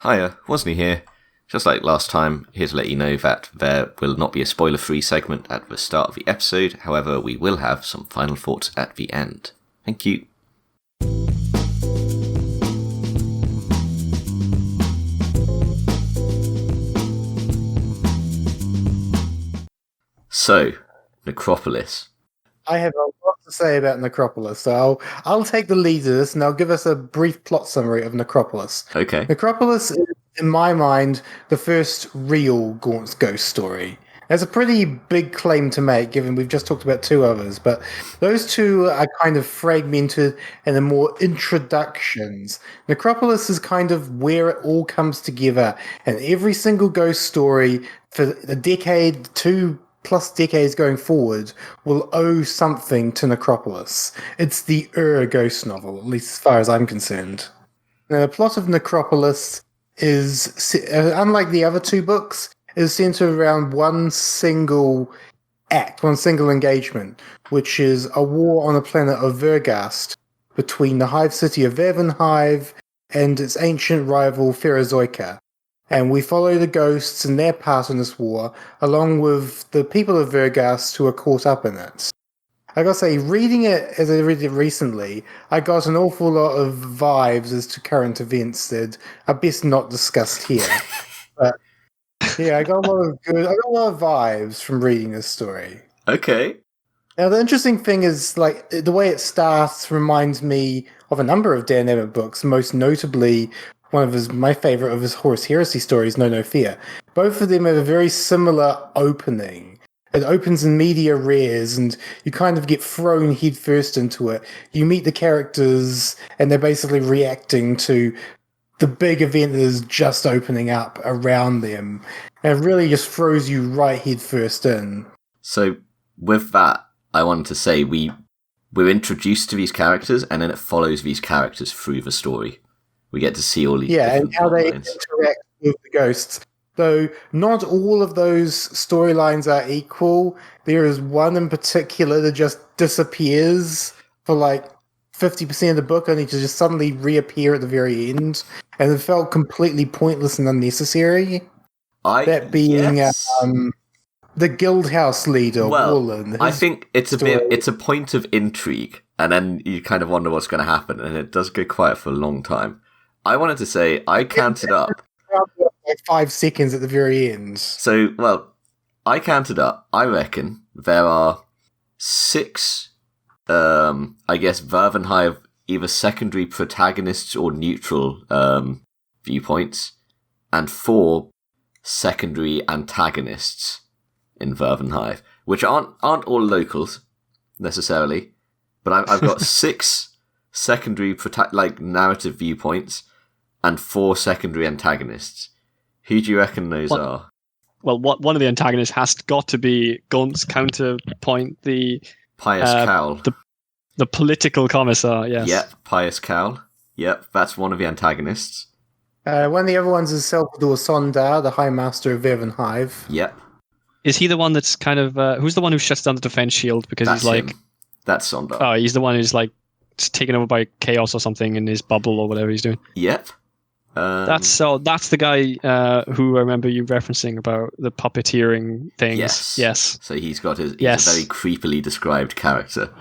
Hiya, Wozni here. Just like last time, here to let you know that there will not be a spoiler-free segment at the start of the episode, however, we will have some final thoughts at the end. Thank you. So, Necropolis. I have a lot to say about Necropolis, so I'll take the lead of this and I'll give us a brief plot summary of Necropolis. Okay. Necropolis is, in my mind, the first real Gaunt's ghost story. It's a pretty big claim to make, given we've just talked about two others, but those two are kind of fragmented and are more introductions. Necropolis is kind of where it all comes together, and every single ghost story for a decade, 2+ decades going forward, will owe something to Necropolis. It's the ghost novel, at least as far as I'm concerned. Now, the plot of Necropolis is, unlike the other two books, is centered around one single act, one single engagement, which is a war on the planet of Vergast between the hive city of Vervenhive and its ancient rival Ferozoika. And we follow the ghosts and their part in this war, along with the people of Vergast who are caught up in it. I gotta say, reading it as I read it recently, I got an awful lot of vibes as to current events that are best not discussed here. But yeah, I got a lot of vibes from reading this story. Okay. Now, the interesting thing is, like, the way it starts reminds me of a number of Dan Emmett books, most notably my favorite of his Horus Heresy stories, No Fear. Both of them have a very similar opening. It opens in media res, and you kind of get thrown headfirst into it. You meet the characters, and they're basically reacting to the big event that is just opening up around them. And it really just throws you right headfirst in. So, with that, I wanted to say we're introduced to these characters, and then it follows these characters through the story. We get to see all these and how they interact with the ghosts. Though not all of those storylines are equal. There is one in particular that just disappears for like 50% of the book, only to just suddenly reappear at the very end. And it felt completely pointless and unnecessary. That being the Guildhouse leader, Warland. I think it's a point of intrigue, and then you kind of wonder what's going to happen, and it does go quiet for a long time. I wanted to say, I counted up. Like 5 seconds at the very end. So, I counted up. I reckon there are 6, I guess, Vervenhive either secondary protagonists or neutral viewpoints, and 4 secondary antagonists in Vervenhive, which aren't all locals necessarily, but I've got 6 secondary narrative viewpoints and 4 secondary antagonists. Who do you reckon those are? Well, one of the antagonists has got to be Gaunt's counterpoint, the Pious Cowl. The political commissar, yes. Yep, Pious Cowl. Yep, that's one of the antagonists. One of the other ones is Salvador Sondar, the High Master of Vervenhive. Yep. Is he the one that's kind of... who's the one who shuts down the defense shield? Because that's he's like... him. That's Sondar. Oh, he's the one who's like taken over by chaos or something in his bubble or whatever he's doing. Yep. That's the guy who I remember you referencing about the puppeteering things. Yes. So he's got he's a very creepily described character.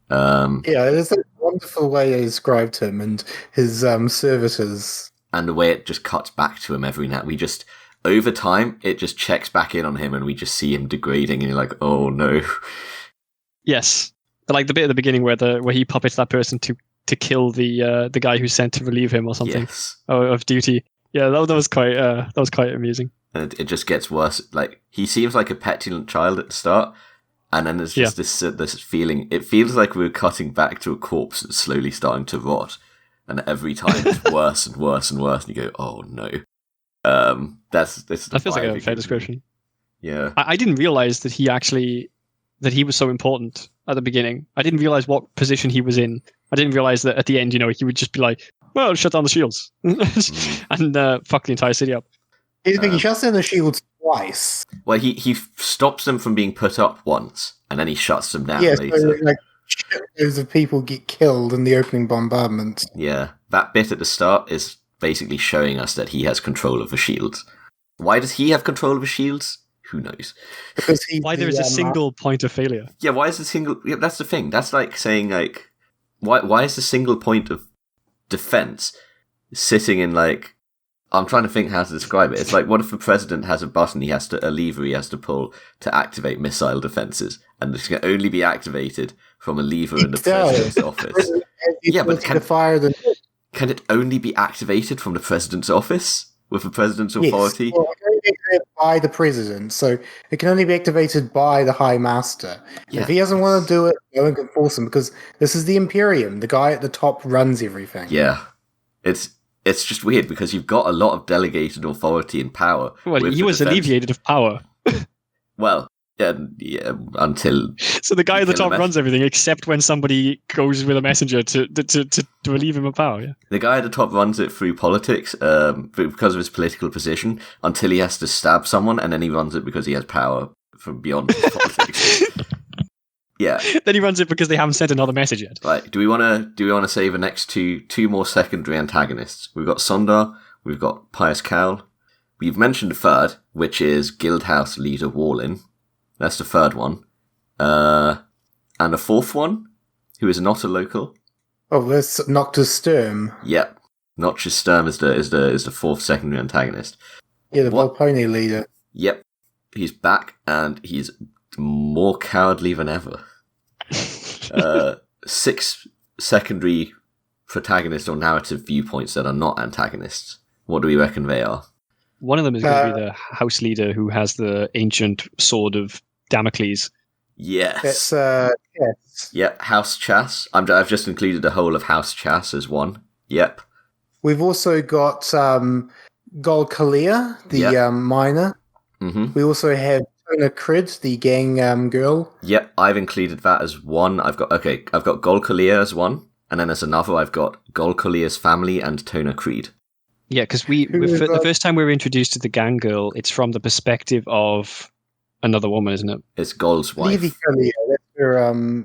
There's a wonderful way they described him and his services. And the way it just cuts back to him every now. We just, over time, it just checks back in on him and we just see him degrading and you're like, oh no. Yes. Like the bit at the beginning where he puppets that person to kill the guy who's sent to relieve him or something of duty. Yeah, that was quite amusing. And it just gets worse. Like he seems like a petulant child at the start, and then there's just this feeling. It feels like we're cutting back to a corpse that's slowly starting to rot, and every time it's worse and worse and worse. And you go, oh no. That feels like a fair description. Yeah, I didn't realize that he was so important at the beginning. I didn't realize what position he was in. I didn't realize that at the end, he would just be like, well, shut down the shields and fuck the entire city up. He shuts down the shields twice. Well, he stops them from being put up once, and then he shuts them down later. So, shitloads of people get killed in the opening bombardment. Yeah, that bit at the start is basically showing us that he has control of the shields. Why does he have control of the shields? Who knows? Because Why there is a single point of failure? Yeah, why is the single... Yeah, that's the thing. That's like saying, like... Why is the single point of defense sitting in, like... I'm trying to think how to describe it. It's like, what if the president has a button a lever he has to pull to activate missile defenses, and this can only be activated from a lever in the president's office? Yeah, but can it only be activated from the president's office with the president's authority? Yes. Well, it can only be activated by the president, so it can only be activated by the High Master. Yeah. If he doesn't want to do it, no one can force him, because this is the Imperium. The guy at the top runs everything. Yeah. It's just weird because you've got a lot of delegated authority and power. Well, he was alleviated of power. Well, yeah, until... So the guy at the top runs everything, except when somebody goes with a messenger to relieve him of power. Yeah? The guy at the top runs it through politics, because of his political position, until he has to stab someone, and then he runs it because he has power from beyond politics. Yeah. Then he runs it because they haven't sent another message yet. Right. Do we want to say the next two more secondary antagonists? We've got Sondar, we've got Pious Cowl. We've mentioned the third, which is Guildhouse leader Warlin. That's the third one. And the fourth one, who is not a local. Oh, that's Noctis Sturm. Yep. Noctis Sturm is the fourth secondary antagonist. Yeah, the Volpone leader. Yep. He's back, and he's more cowardly than ever. 6 secondary protagonist or narrative viewpoints that are not antagonists. What do we reckon they are? One of them is going to be the house leader who has the ancient sword of Damocles. Yes. It's yes. Yep, House Chas. I've just included the whole of House Chas as one. Yep. We've also got Gol Kalia, the miner. Mm-hmm. We also have Tona Crid, the gang girl. Yep, I've included that as one. I've got Gol Kalia as one, and then as another I've got Gol Kalia's family and Tona Creed. Yeah, because the first time we were introduced to the gang girl, it's from the perspective of another woman, isn't it? It's Gol's wife. Levy Kalia, that's her,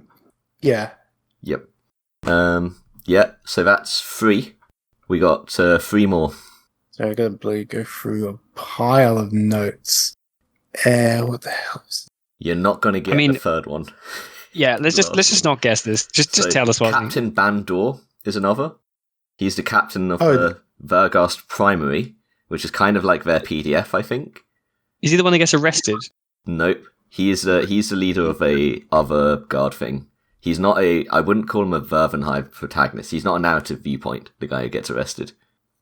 yeah. Yep. Yeah, so that's 3. We got 3 more. So I've got to go through a pile of notes. What the hell is... You're not going to get the third one. Yeah, let's just not guess this. Just tell us what. Captain Bandor is another. He's the captain of the Vergast Primary, which is kind of like their PDF, I think. Is he the one that gets arrested? Nope. He's the leader of a other guard thing. He's not I wouldn't call him a Vervenhive protagonist. He's not a narrative viewpoint, the guy who gets arrested.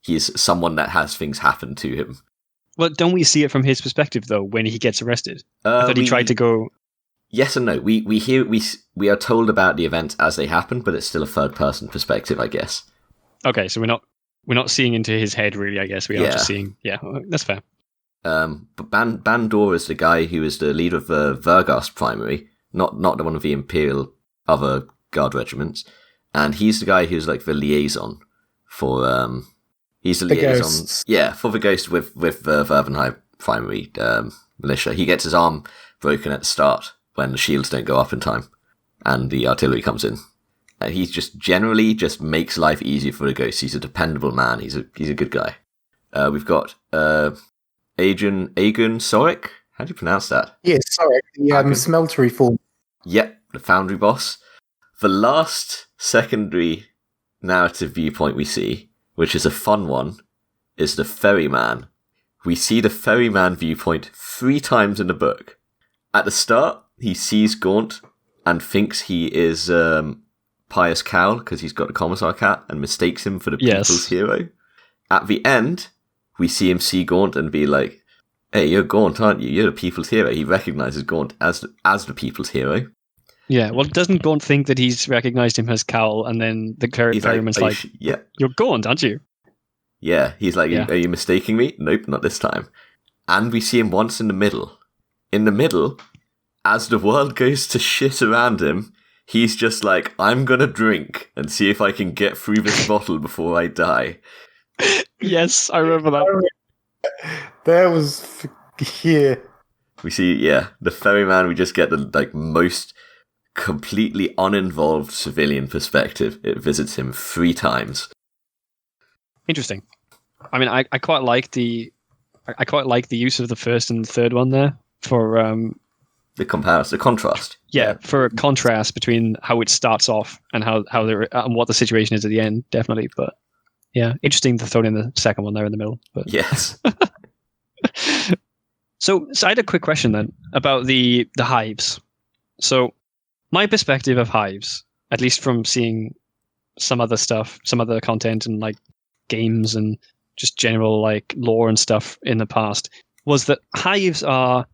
He's someone that has things happen to him. Well, don't we see it from his perspective, though, when he gets arrested? I thought he tried to go... Yes and no. We are told about the events as they happen, but it's still a third-person perspective, I guess. Okay, so we're not seeing into his head, really, I guess. We are just seeing... Yeah, that's fair. But Bandor is the guy who is the leader of the Vergast Primary, not the one of the Imperial other guard regiments, and he's the guy who's like the liaison for he's the liaison ghosts. For the ghost with the Vervenhive Primary militia. He gets his arm broken at the start when the shields don't go up in time and the artillery comes in. He just generally just makes life easier for the ghosts. He's a dependable man. He's a good guy. We've got Aegon Soric. How do you pronounce that? Yes, Soric, the smeltery form. Yep, the foundry boss. The last secondary narrative viewpoint we see, which is a fun one, is the ferryman. We see the ferryman viewpoint 3 times in the book. At the start, he sees Gaunt and thinks he is Pious Cowl because he's got the commissar cat and mistakes him for the people's hero. At the end, we see him see Gaunt and be like, hey, you're Gaunt, aren't you? You're the people's hero. He recognizes Gaunt as the people's hero. Yeah, well, doesn't Gaunt think that he's recognized him as Cowl, and then the ferryman's like, you're Gaunt, aren't you? Yeah, he's like, are you mistaking me? Nope, not this time. And we see him once in the middle. In the middle, as the world goes to shit around him, he's just like, I'm gonna drink and see if I can get through this bottle before I die. Yes, I remember that. That was here. We see, the ferryman. We just get the most completely uninvolved civilian perspective. It visits him 3 times. Interesting. I mean, I quite like the use of the first and the third one there for the contrast. Yeah, for a contrast between how it starts off and how and what the situation is at the end, definitely. But yeah, interesting to throw in the second one there in the middle. But Yes. So I had a quick question then about the hives. So my perspective of hives, at least from seeing some other stuff, some other content and like games and just general like lore and stuff in the past, was that hives are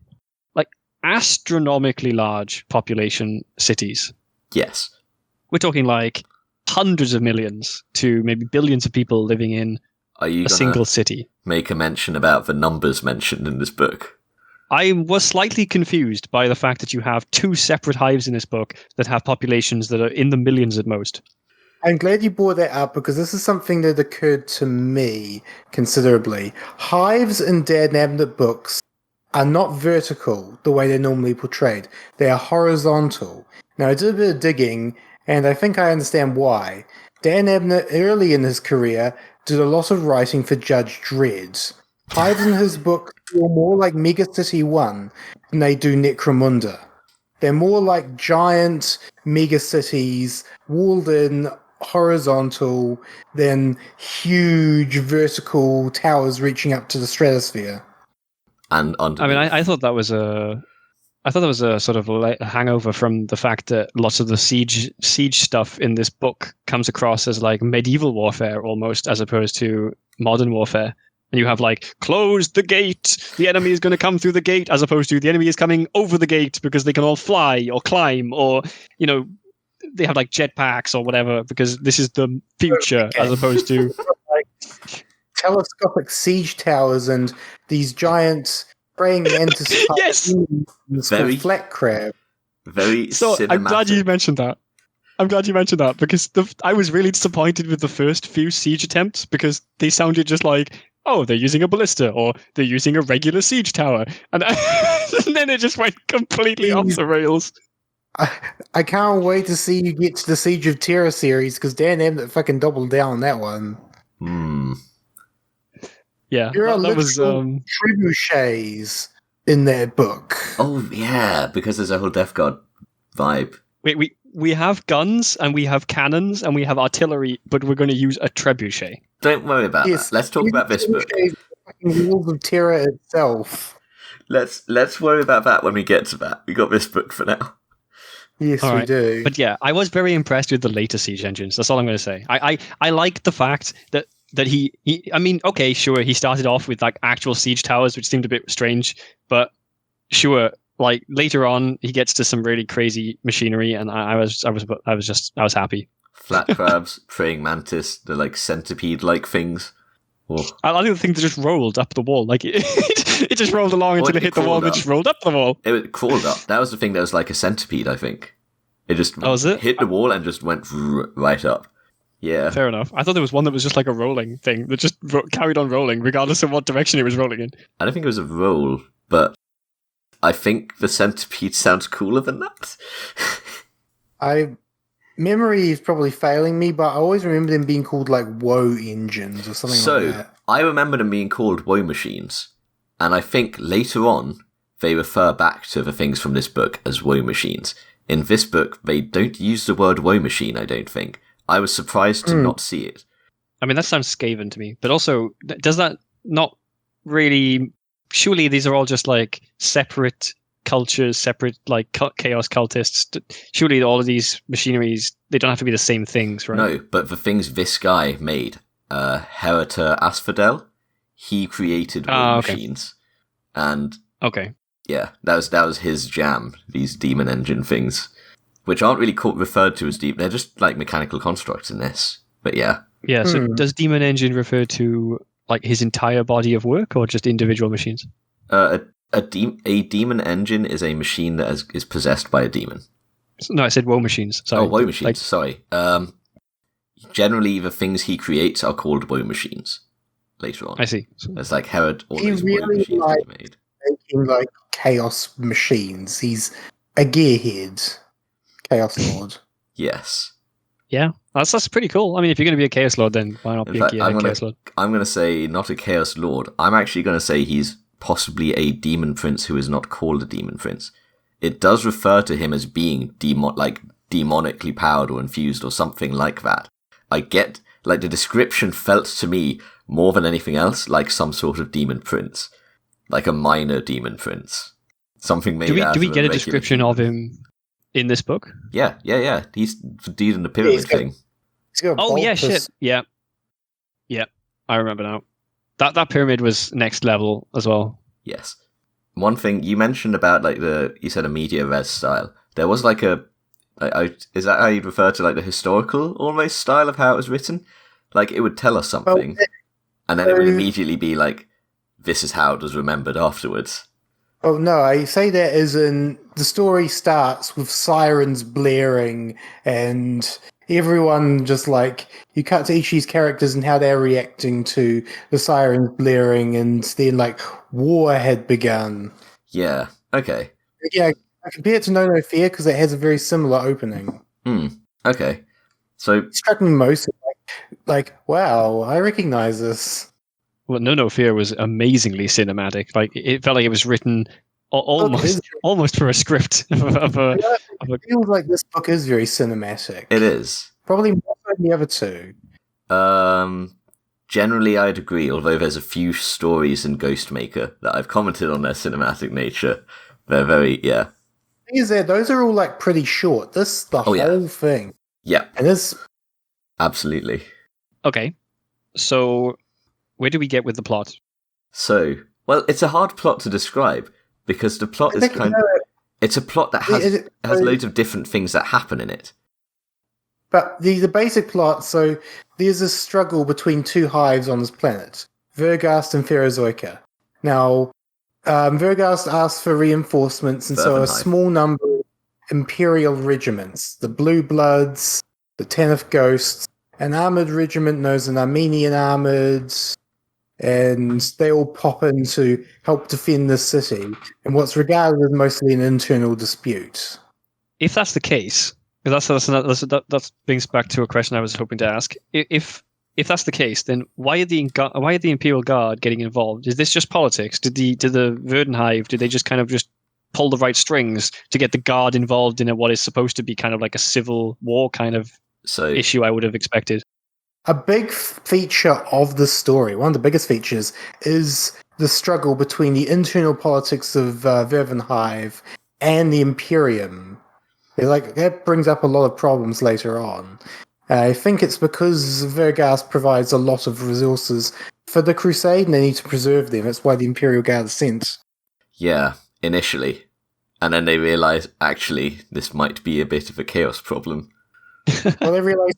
like astronomically large population cities. Yes. We're talking like hundreds of millions to maybe billions of people living in a single city. Make a mention about the numbers mentioned in this book? I was slightly confused by the fact that you have two separate hives in this book that have populations that are in the millions at most. I'm glad you brought that up because this is something that occurred to me considerably. Hives in Dan Abnett books are not vertical the way they're normally portrayed. They are horizontal. Now, I did a bit of digging, and I think I understand why. Dan Abnett, early in his career, did a lot of writing for Judge Dredd. Hives in his book feel more like Megacity 1 than they do Necromunda. They're more like giant megacities, walled in, horizontal, than huge vertical towers reaching up to the stratosphere. And underneath. I mean, I thought that was a sort of a hangover from the fact that lots of the siege stuff in this book comes across as like medieval warfare almost, as opposed to modern warfare. And you have like, close the gate, the enemy is going to come through the gate, as opposed to the enemy is coming over the gate because they can all fly or climb, or, you know, they have like jetpacks or whatever, because this is the future, as opposed to like telescopic siege towers and these giant praying mantis yes, very flat crab. Very so cinematic. I'm glad you mentioned that because I was really disappointed with the first few siege attempts because they sounded just like, oh, they're using a ballista or they're using a regular siege tower, and then it just went completely off the rails. I can't wait to see you get to the Siege of Terror series because Dan Abnett fucking doubled down on that one. Yeah, there are that was trebuchets in that book. Oh yeah, because there's a whole Death Guard vibe. We have guns and we have cannons and we have artillery, but we're going to use a trebuchet. Don't worry about that. Let's talk about this book. Walls of Terror itself. Let's worry about that when we get to that. We got this book for now. Yes, we do. But yeah, I was very impressed with the later siege engines. That's all I'm going to say. I like the fact that he I mean, okay, sure, he started off with like actual siege towers, which seemed a bit strange, but sure, like later on, he gets to some really crazy machinery, and I was happy. Flat crabs, praying mantis, the like centipede-like things. Oh. I like the thing that just rolled up the wall, like it just rolled along until it hit the wall, but just rolled up the wall. It crawled up. That was the thing that was like a centipede, I think. It just hit the wall and just went right up. Yeah. Fair enough. I thought there was one that was just like a rolling thing that just carried on rolling, regardless of what direction it was rolling in. I don't think it was a roll, but I think the centipede sounds cooler than that. Memory is probably failing me, but I always remember them being called like woe engines or something like that. So, I remember them being called woe machines, and I think later on they refer back to the things from this book as woe machines. In this book, they don't use the word woe machine, I don't think. I was surprised to not see it. I mean, that sounds Skaven to me, but also, does that not really... Surely these are all just like separate cultures, separate like chaos cultists. Surely all of these machineries, they don't have to be the same things, right? No, but the things this guy made, Herater Asphodel, he created woe machines. And yeah, that was his jam, these demon engine things, which aren't really referred to as demon. They're just like mechanical constructs in this. But yeah. Yeah, so does demon engine refer to like his entire body of work or just individual machines? A demon engine is a machine that is possessed by a demon. No, I said woe machines. Sorry. Oh, woe machines, sorry. Generally, the things he creates are called woe machines later on. I see. It's like Herod, all he these really woe machines that he made. Making like chaos machines. He's a gearhead. Chaos Lord. Yes. Yeah, that's pretty cool. I mean, if you're going to be a Chaos Lord, then why not In be fact, a I'm Chaos Lord? gonna say not a Chaos Lord. I'm actually gonna say he's possibly a Demon Prince who is not called a Demon Prince. It does refer to him as being demonically powered or infused or something like that. I get, like, the description felt to me more than anything else like some sort of Demon Prince, like a minor Demon Prince, something made out Do we of get a regular description human. of him in this book? Yeah. He's the dude in the pyramid thing. He's got a Oh yeah, bulbous- shit. Yeah, I remember now. That pyramid was next level as well. Yes. One thing you mentioned about you said a media res style. There was is that how you'd refer to like the historical almost style of how it was written? Like it would tell us something, and then it would immediately be like, "This is how it was remembered afterwards." Oh no, I say that as in the story starts with sirens blaring and everyone just like you cut to each of these characters and how they're reacting to the sirens blaring and then like war had begun. Yeah. Okay. Yeah, I compare it to No No Fear because it has a very similar opening. Okay. So It struck me most like wow, I recognize this. Well, No Fear was amazingly cinematic. Like it felt like it was written almost for a script of a. It feels like this book is very cinematic. it is. Probably more than the other two. Generally, I'd agree. Although there's a few stories in Ghostmaker that I've commented on their cinematic nature. They're very Thing is that those are all like pretty short. This the whole thing. Yeah. And this Absolutely. Okay, so where do we get with the plot? So, well, it's a hard plot to describe because the plot is it's a plot that has loads of different things that happen in it. But the basic plot, so there's a struggle between two hives on this planet, Vergast and Ferozoica. Now, Vergast asks for reinforcements, and so a Vervenhive. small number of Imperial regiments, the Blue Bloods, the Tenth Ghosts, an armoured regiment known as an Armenian Armoured, and they all pop in to help defend the city in what's regarded as mostly an internal dispute. If that's the case, because that brings back to a question I was hoping to ask. If that's the case, then why are the Imperial Guard getting involved? Is this just politics? Did the Verdenhive, did they just kind of just pull the right strings to get the Guard involved in what is supposed to be kind of like a civil war kind of issue? I would have expected. A big feature of the story, one of the biggest features, is the struggle between the internal politics of Vervenhive and the Imperium. That brings up a lot of problems later on. I think it's because Vergast provides a lot of resources for the Crusade and they need to preserve them. That's why the Imperial Guard is sent. Yeah, initially. And then they realise, actually, this might be a bit of a chaos problem. Well, they realise,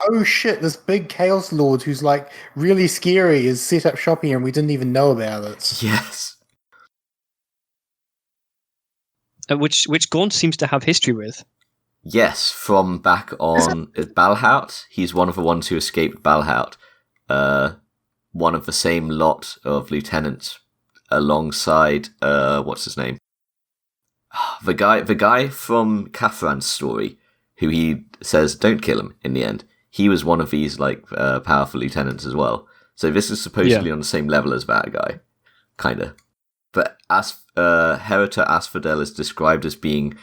oh shit, this big Chaos Lord who's like really scary is set up shop here and we didn't even know about it. Yes. Which Gaunt seems to have history with. Yes, from back on Balhaut. He's one of the ones who escaped Balhaut. One of the same lot of lieutenants alongside, what's his name? The guy from Kathran's story, who he says don't kill him in the end. He was one of these powerful lieutenants as well. So this is supposedly on the same level as that guy, kinda. But Herita Asphodel is described as being,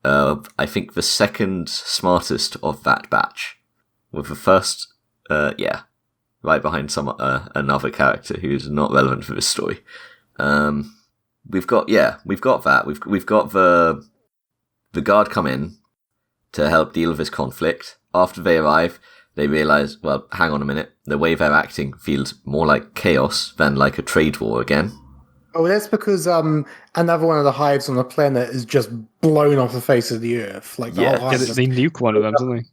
I think, the second smartest of that batch, with the first, right behind another character who's not relevant for this story. We've got that. We've got the guard come in to help deal with this conflict. After they arrive, they realise, well, hang on a minute, the way they're acting feels more like chaos than like a trade war again. Oh, that's because another one of the hives on the planet is just blown off the face of the earth. Like the whole hive just... they nuke one of them, don't they?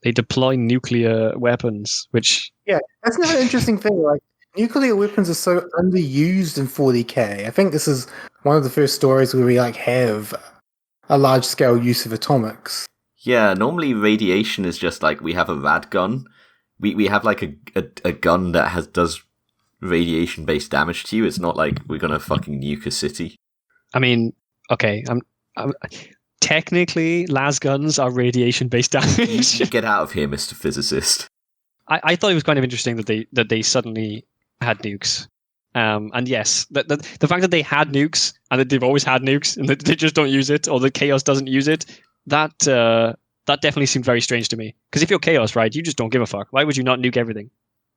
They deploy nuclear weapons, which that's another interesting thing. Like nuclear weapons are so underused in 40k. I think this is one of the first stories where we have a large scale use of atomics. Yeah, normally radiation is just like we have a rad gun. We have like a gun that does radiation based damage to you. It's not like we're gonna fucking nuke a city. I mean, okay, I'm technically, las guns are radiation-based damage. You get out of here, Mr. Physicist. I thought it was kind of interesting that they suddenly had nukes. And yes, the fact that they had nukes and that they've always had nukes and that they just don't use it, or that Chaos doesn't use it, that definitely seemed very strange to me. Because if you're Chaos, right, you just don't give a fuck. Why would you not nuke everything?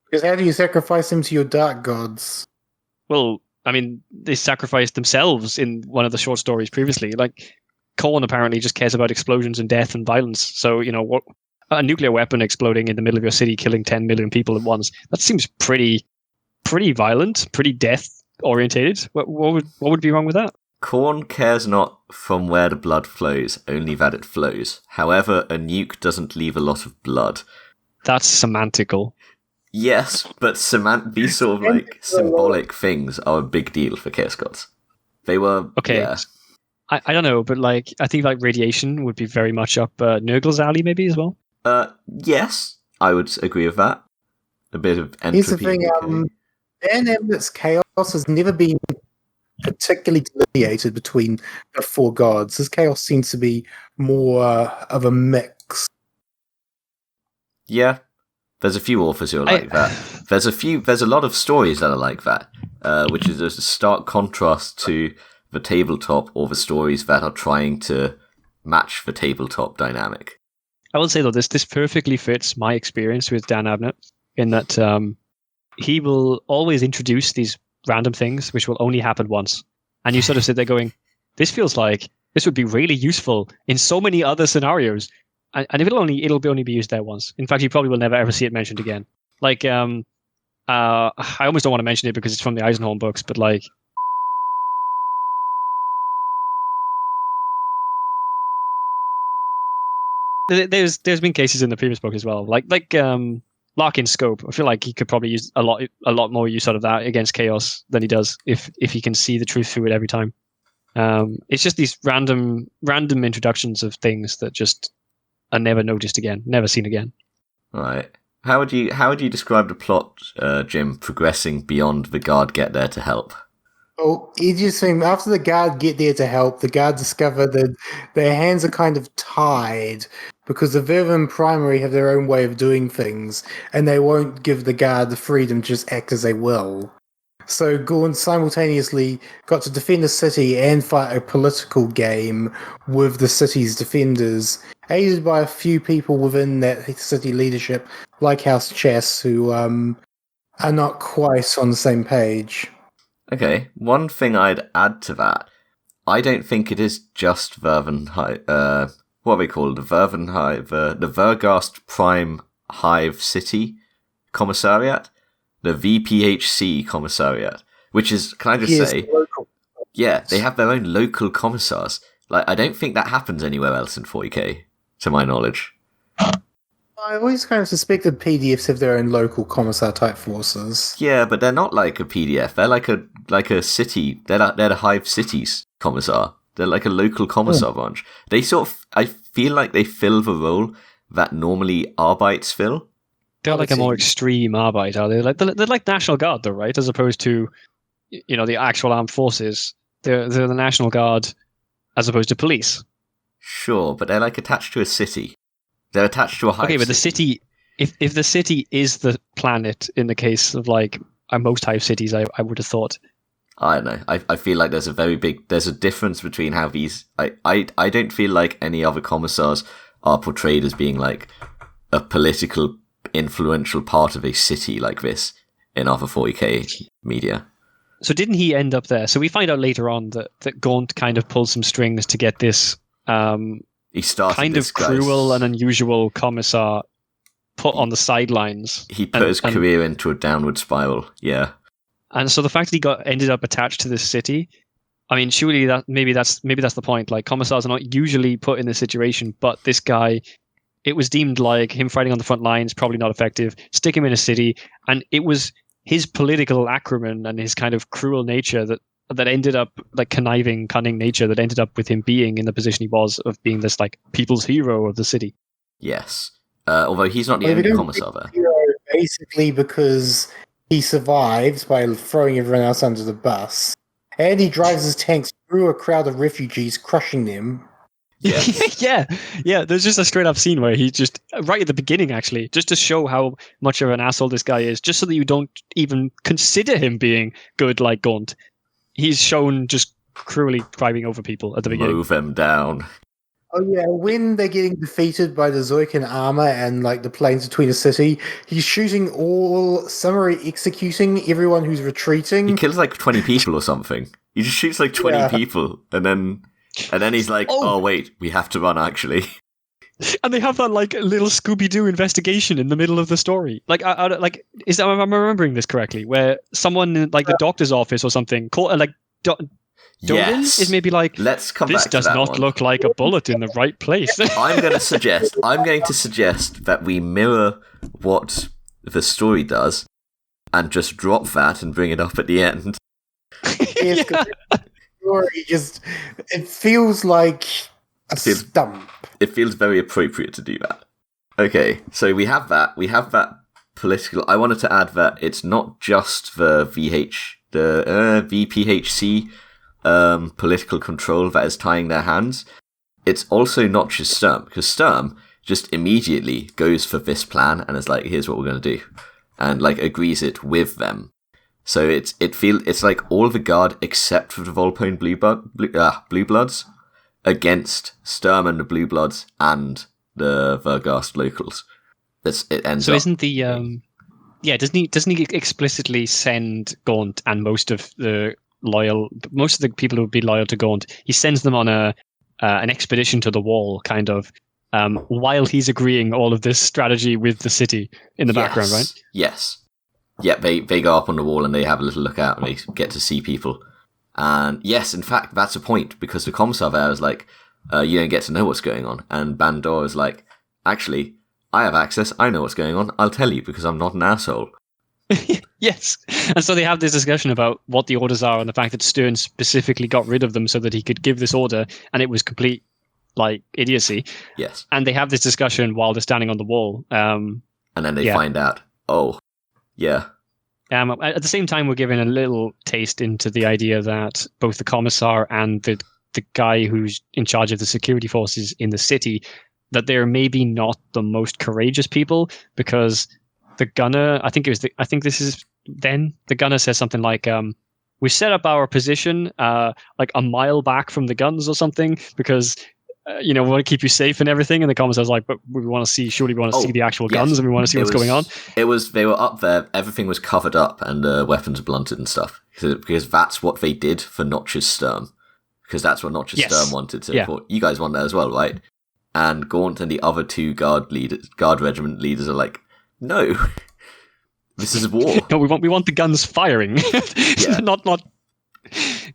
Because how do you sacrifice them to your dark gods? Well, I mean, they sacrificed themselves in one of the short stories previously. Like, Korn apparently just cares about explosions and death and violence. So, what a nuclear weapon exploding in the middle of your city, killing 10 million people at once, that seems pretty violent, pretty death-orientated. What would be wrong with that? Korn cares not from where the blood flows, only that it flows. However, a nuke doesn't leave a lot of blood. That's semantical. Yes, but these sort of symbolic things are a big deal for Chaos Gods. They were okay. Yeah. I don't know, but I think radiation would be very much up Nurgle's alley, maybe as well. Yes, I would agree with that. A bit of entropy. Here's the thing: Dan Abnett's chaos has never been particularly delineated between the four gods. His chaos seems to be more of a mix. Yeah. There's a few authors who are like that. There's a lot of stories that are like that, which is a stark contrast to the tabletop or the stories that are trying to match the tabletop dynamic. I will say though, this perfectly fits my experience with Dan Abnett in that he will always introduce these random things which will only happen once, and you sort of sit there going, "This feels like this would be really useful in so many other scenarios." And if it'll only be used there once. In fact, you probably will never ever see it mentioned again. I almost don't want to mention it because it's from the Eisenhorn books, but there's been cases in the previous book as well, like Larkin's scope. I feel like he could probably use a lot more use out of that against Chaos than he does if he can see the truth through it every time. It's just these random introductions of things that just are never noticed again, never seen again. Right. How would you describe the plot, Jim, progressing beyond the guard get there to help? Oh, you just think after the guard get there to help, the guard discover that their hands are kind of tied because the Vermin Primary have their own way of doing things, and they won't give the guard the freedom to just act as they will. So Gaunt simultaneously got to defend the city and fight a political game with the city's defenders, aided by a few people within that city leadership, like House Chess, who are not quite on the same page. Okay, one thing I'd add to that, I don't think it is just Vervenhive, what are we called? The Vervenhive, the Vergast Prime Hive City Commissariat? The VPHC Commissariat, which is, can I just say, yeah, they have their own local commissars. I don't think that happens anywhere else in 40k, to my knowledge. I always kind of suspected PDFs have their own local commissar-type forces. Yeah, but they're not like a PDF. They're like a city. They're the Hive Cities Commissar. They're like a local commissar branch. They sort of, I feel like they fill the role that normally Arbites fill. They're like a more extreme Arbite, are they? They're like National Guard, though, right? As opposed to, the actual armed forces. They're the National Guard, as opposed to police. Sure, but they're attached to a city. They're attached to a hive. Okay, but the city, if the city is the planet, in the case of most hive cities, I would have thought. I don't know. I feel like there's a difference between how these. I don't feel like any other commissars are portrayed as being a political influential part of a city like this in other 40k media. So didn't he end up there? So we find out later on that Gaunt kind of pulls some strings to get this he started kind of cruel and unusual commissar put on the sidelines. He put his career into a downward spiral, yeah. And so the fact that he ended up attached to this city, I mean, surely maybe that's the point. Commissars are not usually put in this situation, but this guy, it was deemed like him fighting on the front lines, probably not effective. Stick him in a city, and it was his political acumen and his kind of cruel nature that ended up cunning nature that ended up with him being in the position he was of being this people's hero of the city. Yes, although he's not the only commissar there. Basically, because he survives by throwing everyone else under the bus, and he drives his tanks through a crowd of refugees, crushing them. yeah. There's just a straight up scene where he just right at the beginning, actually, just to show how much of an asshole this guy is, just so that you don't even consider him being good like Gaunt. He's shown just cruelly driving over people at the beginning. Move them down. Oh yeah, when they're getting defeated by the Zoican armor and like the planes between the city, he's shooting summary executing everyone who's retreating. He kills like 20 people or something. He just shoots like 20 people, and then he's like, oh wait, we have to run actually. And they have that like little Scooby-Doo investigation in the middle of the story. Like, am I remembering this correctly? Where someone in like the doctor's office or something, Yes. is maybe like, let's come this back to does that not one. look like a bullet in the right place. I'm going to suggest that we mirror what the story does and just drop that and bring it up at the end. Yes, the story it feels like a stump. It feels very appropriate to do that. Okay, so we have that. We have that political. I wanted to add that it's not just the VPHC political control that is tying their hands. It's also not just Sturm, because Sturm just immediately goes for this plan and is like, here's what we're going to do, and like agrees it with them. So it's like all the guard except for the Volpone Blue Bloods against Sturm and the Blue Bloods and the Vergast locals. It ends so up. isn't the doesn't he explicitly send Gaunt and most of the people who would be loyal to Gaunt, he sends them on an expedition to the wall, kind of, while he's agreeing all of this strategy with the city in the background, right? Yes. Yeah, they go up on the wall and they have a little look out and they get to see people. And yes, in fact, that's a point, because the commissar there is like, you don't get to know what's going on. And Bandor is like, actually, I have access, I know what's going on, I'll tell you because I'm not an asshole. Yes. And so they have this discussion about what the orders are and the fact that Stern specifically got rid of them so that he could give this order, and it was complete, like, idiocy. Yes. And they have this discussion while they're standing on the wall. And then they find out, oh, yeah. At the same time, we're given a little taste into the idea that both the commissar and the guy who's in charge of the security forces in the city, that they're maybe not the most courageous people, because the gunner, the gunner says something like, we set up our position like a mile back from the guns or something, because we want to keep you safe and everything. And the commissar's like, but we want to see the actual guns, and we want to see what's going on. They were up there, everything was covered up and weapons blunted and stuff, because that's what they did for Notch's Sturm, because that's what Notch's Sturm wanted. So you guys want that as well, right? And Gaunt and the other two guard regiment leaders are like, no, this is war. No, we want the guns firing. Yeah. not.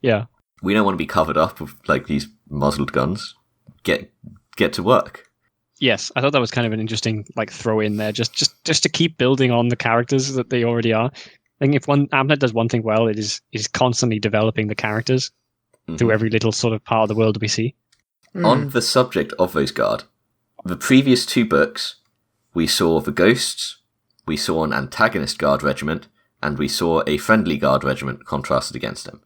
Yeah. We don't want to be covered up with like these muzzled guns. Get to work. Yes, I thought that was kind of an interesting like throw in there, just to keep building on the characters that they already are. I think if Amnet does one thing well, it is constantly developing the characters through every little sort of part of the world that we see. On the subject of those guard, the previous two books, we saw the ghosts, we saw an antagonist guard regiment, and we saw a friendly guard regiment contrasted against them.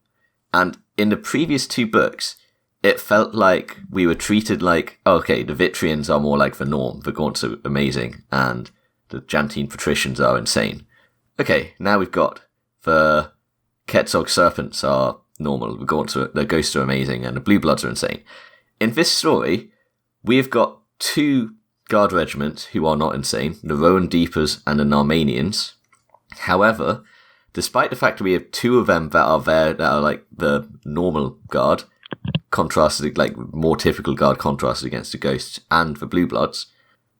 And in the previous two books, it felt like we were treated like, okay, the Vitrians are more like the norm, the Gaunts are amazing, and the Jantine Patricians are insane. Okay, now we've got the Quetzalcoatl Serpents are normal, the Ghosts are amazing, and the Blue Bloods are insane. In this story, we've got two guard regiments who are not insane, the Rowan Deepers and the Narmanians. However, despite the fact that we have two of them that are there that are like the normal guard, contrasted, like more typical guard contrasted against the Ghosts and the Blue Bloods,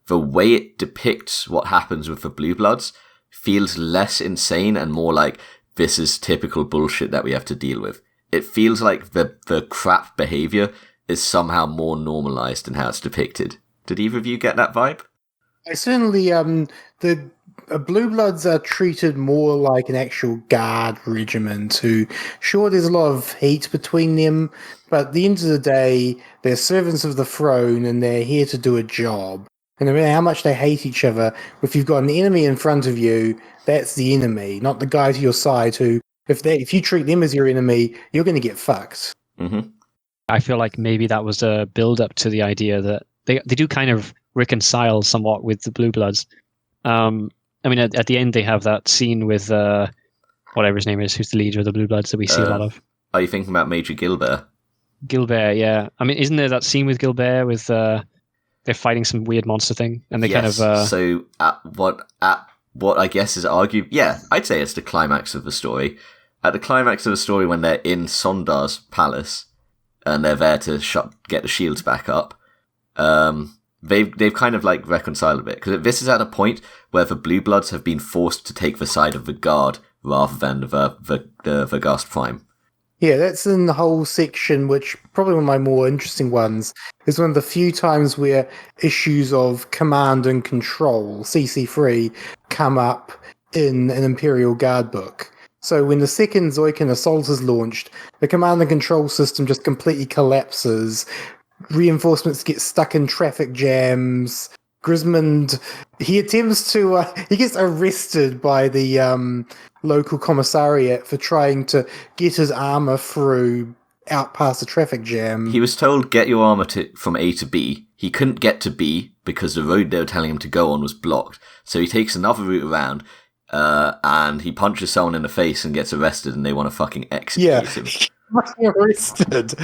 the way it depicts what happens with the Blue Bloods feels less insane and more like this is typical bullshit that we have to deal with. It feels like the crap behavior is somehow more normalized in how it's depicted. Did either of you get that vibe? I certainly, the Blue Bloods are treated more like an actual guard regiment who, sure, there's a lot of hate between them, but at the end of the day, they're servants of the throne and they're here to do a job. And no matter how much they hate each other, if you've got an enemy in front of you, that's the enemy, not the guy to your side who, if you treat them as your enemy, you're going to get fucked. Mm-hmm. I feel like maybe that was a build-up to the idea that they do kind of reconcile somewhat with the Blue Bloods. I mean, at the end they have that scene with whatever his name is, who's the leader of the Blue Bloods that we see a lot of. Are you thinking about Major Gilbert? Gilbert, yeah. I mean, isn't there that scene with Gilbert with they're fighting some weird monster thing, and they kind of So at what I guess is argued, I'd say it's the climax of the story. At the climax of the story, when they're in Sondar's palace and they're there to get the shields back up, they've kind of like reconciled a bit, because this is at a point where the Blue Bloods have been forced to take the side of the Guard rather than the Ghast Prime. Yeah, that's in the whole section, which probably one of my more interesting ones is one of the few times where issues of command and control, CC3, come up in an Imperial Guard book. So when the second Zoican assault is launched, the command and control system just completely collapses. Reinforcements get stuck in traffic jams. Grismond, he attempts to, he gets arrested by the local commissariat for trying to get his armor through out past the traffic jam. He was told, get your armor from A to B. He couldn't get to B because the road they were telling him to go on was blocked. So he takes another route around, and he punches someone in the face and gets arrested, and they want to fucking execute him. Fucking arrested.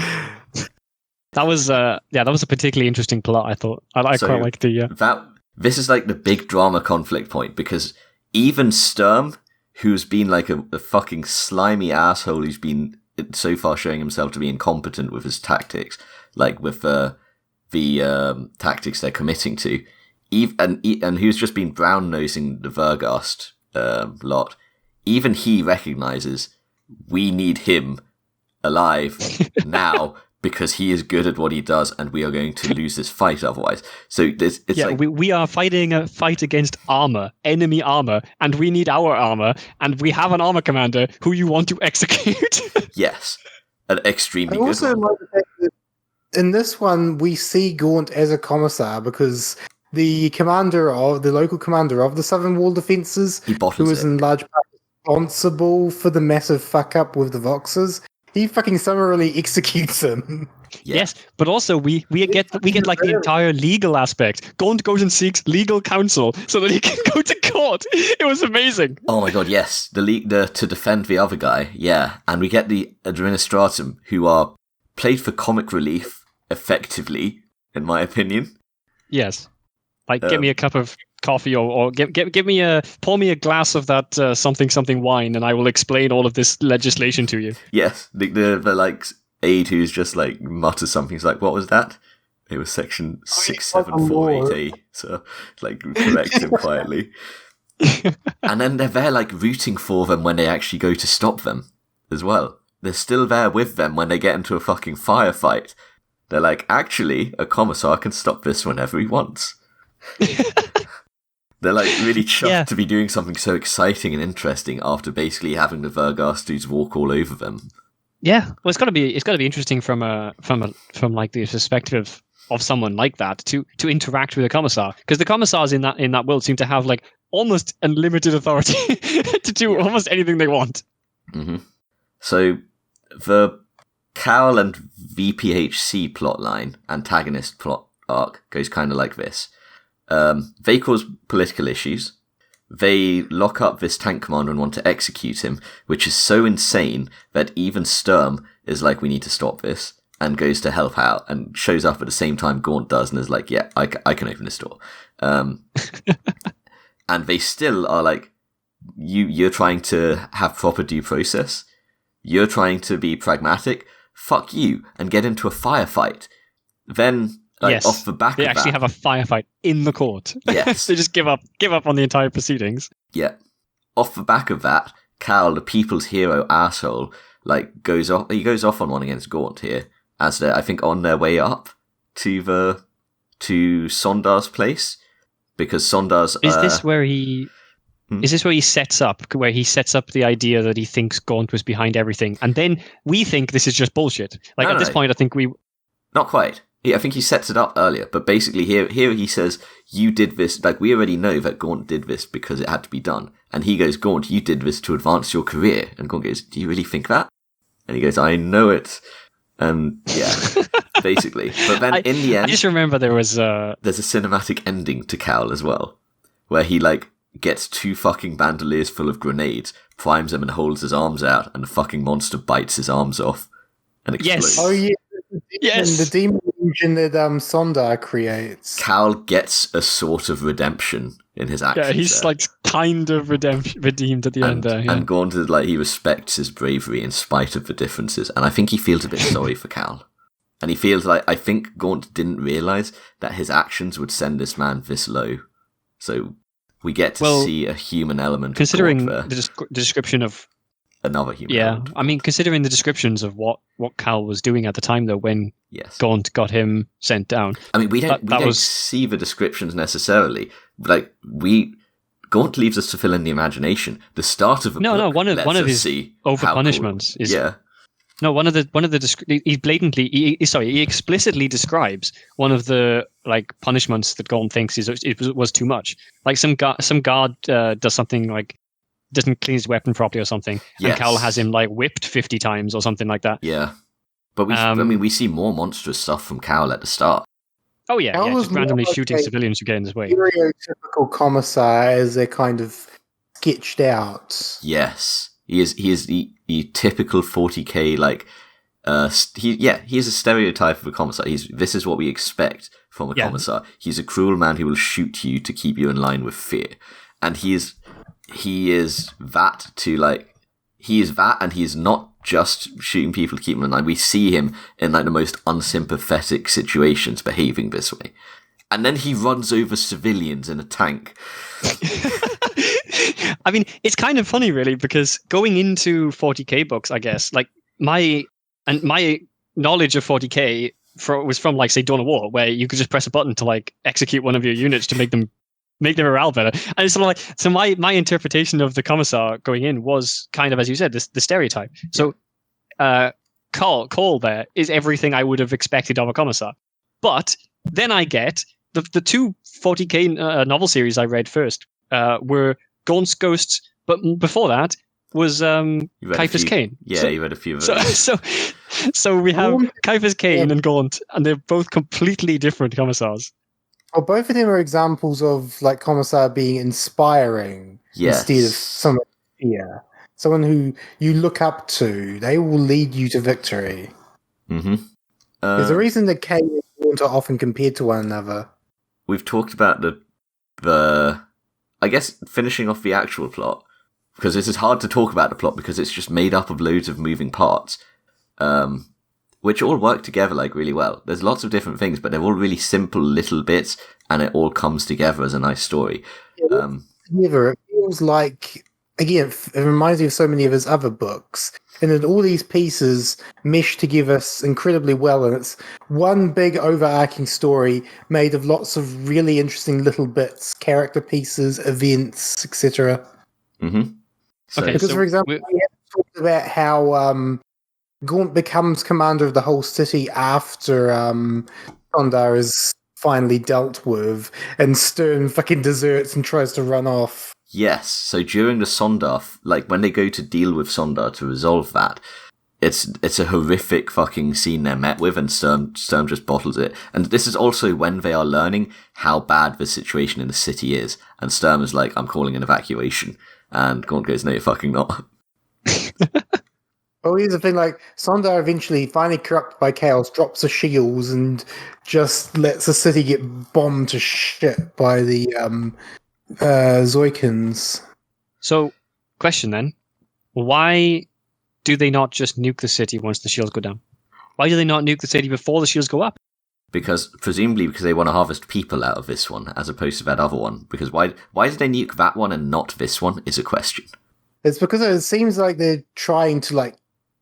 That was a particularly interesting plot, I thought. I quite liked the... This is like the big drama conflict point, because even Sturm, who's been like a fucking slimy asshole who's been so far showing himself to be incompetent with his tactics, like with the tactics they're committing to, and who's just been brown-nosing the Verghast lot, even he recognizes we need him alive now, because he is good at what he does, and we are going to lose this fight otherwise. So it's like... we are fighting a fight against enemy armor, and we need our armor, and we have an armor commander who you want to execute. Yes. An extremely good also one. like the fact that in this one, we see Gaunt as a commissar, because the local commander of the Southern Wall defenses, who was in large part responsible for the massive fuck-up with the Voxers, he fucking summarily executes him. Yeah. Yes, but also we get like the entire legal aspect. Gaunt goes and seeks legal counsel so that he can go to court. It was amazing. Oh my god, yes. To defend the other guy, yeah. And we get the Administratum, who are played for comic relief, effectively, in my opinion. Yes. Like, get me a cup of coffee or pour me a glass of that something wine, and I will explain all of this legislation to you. Yes, the like aide who's just like mutters something. He's like, "What was that?" It was section 6748A. So like correct him quietly. And then they're there like rooting for them when they actually go to stop them as well. They're still there with them when they get into a fucking firefight. They're like, actually, a commissar can stop this whenever he wants. They're like really chuffed to be doing something so exciting and interesting after basically having the Verghast dudes walk all over them. Yeah, well, it's got to be interesting from like the perspective of someone like that to interact with a commissar, because the commissars in that world seem to have like almost unlimited authority to do almost anything they want. Mm-hmm. So the Carol and VPHC plotline, antagonist plot arc, goes kind of like this. They cause political issues. They lock up this tank commander and want to execute him, which is so insane that even Sturm is like, we need to stop this, and goes to help out and shows up at the same time Gaunt does and is like, yeah, I can open this door. And they still are like, you're trying to have proper due process. You're trying to be pragmatic. Fuck you, and get into a firefight. Then... off the back of that... They actually have a firefight in the court. Yes. They just give up on the entire proceedings. Yeah. Off the back of that, Cal, the people's hero asshole, like, goes off on one against Gaunt here, as they're, I think, on their way up to Sondar's place, because Sondar's... Is this where he sets up the idea that he thinks Gaunt was behind everything, and then we think this is just bullshit? Like, at this point, I think we... Not quite. I think he sets it up earlier, but basically here he says, you did this, like, we already know that Gaunt did this because it had to be done. And he goes, Gaunt, you did this to advance your career. And Gaunt goes, do you really think that? And he goes, I know it. And yeah, basically. But then in the end, I just remember there's a cinematic ending to Cal as well, where he like gets 2 fucking bandoliers full of grenades, primes them and holds his arms out, and the fucking monster bites his arms off and explodes. Yes. Oh yeah, Yes. the demon engine that Sondar creates. Cal gets a sort of redemption in his actions. Yeah, he's there. like kind of redeemed at the end there. Yeah. And Gaunt is like, he respects his bravery in spite of the differences, and I think he feels a bit sorry for Cal. And he feels like, I think Gaunt didn't realise that his actions would send this man this low. So we get to see a human element. Considering of the description of another human. Yeah, element. I mean, considering the descriptions of what Cal was doing at the time, though, when Gaunt got him sent down. I mean, we don't see the descriptions necessarily. Like Gaunt leaves us to fill in the imagination. The start of the book one of his over punishments is No, one of the he explicitly describes one of the like punishments that Gaunt thinks was too much. Like some guard does something like doesn't clean his weapon properly or something, and Cal has him like whipped 50 times or something like that. Yeah, but we see more monstrous stuff from Cal at the start. Oh yeah, just randomly shooting civilians who get in his way. Stereotypical commissar as they're kind of sketched out. Yes. He is the typical 40k like he is a stereotype of a commissar. This is what we expect from a commissar. He's a cruel man who will shoot you to keep you in line with fear. And he is that and he is not just shooting people to keep them in line. We see him in like the most unsympathetic situations behaving this way. And then he runs over civilians in a tank. I mean, it's kind of funny, really, because going into 40k books, I guess, like my knowledge of 40k was from, like, say, Dawn of War, where you could just press a button to like execute one of your units to make their morale better. And it's sort of like, so my interpretation of the commissar going in was kind of, as you said, the stereotype. So, Cole there is everything I would have expected of a commissar, but then I get the 2 40k novel series I read first were Gaunt's Ghosts, but before that was Kaifa's Kane. Yeah, you read a few of them. So we have Kaifa's Kane and Gaunt, and they're both completely different commissars. Well, both of them are examples of like commissar being inspiring instead of someone fear. Someone who you look up to. They will lead you to victory. Mm-hmm. There's a reason that Kane and Gaunt are often compared to one another. We've talked about the I guess finishing off the actual plot, because this is hard to talk about the plot because it's just made up of loads of moving parts, which all work together like really well. There's lots of different things, but they're all really simple little bits, and it all comes together as a nice story. It feels like, again, it reminds me of so many of his other books, and then all these pieces mesh together incredibly well, and it's one big overarching story made of lots of really interesting little bits, character pieces, events, etc. Mm-hmm. Because, for example, we have talked about how Gaunt becomes commander of the whole city after Sondar is finally dealt with, and Stern fucking deserts and tries to run off. Yes, so during the Sondar, like when they go to deal with Sondar to resolve that, it's a horrific fucking scene they're met with, and Sturm just bottles it. And this is also when they are learning how bad the situation in the city is, and Sturm is like, I'm calling an evacuation, and Gaunt goes, no, you're fucking not. Well, here's the thing, like, Sondar eventually, finally corrupted by chaos, drops the shields and just lets the city get bombed to shit by the Zoikans. So, question then. Why do they not just nuke the city once the shields go down? Why do they not nuke the city before the shields go up? Presumably because they want to harvest people out of this one, as opposed to that other one. Because why did they nuke that one and not this one is a question. It's because it seems like they're trying to, like,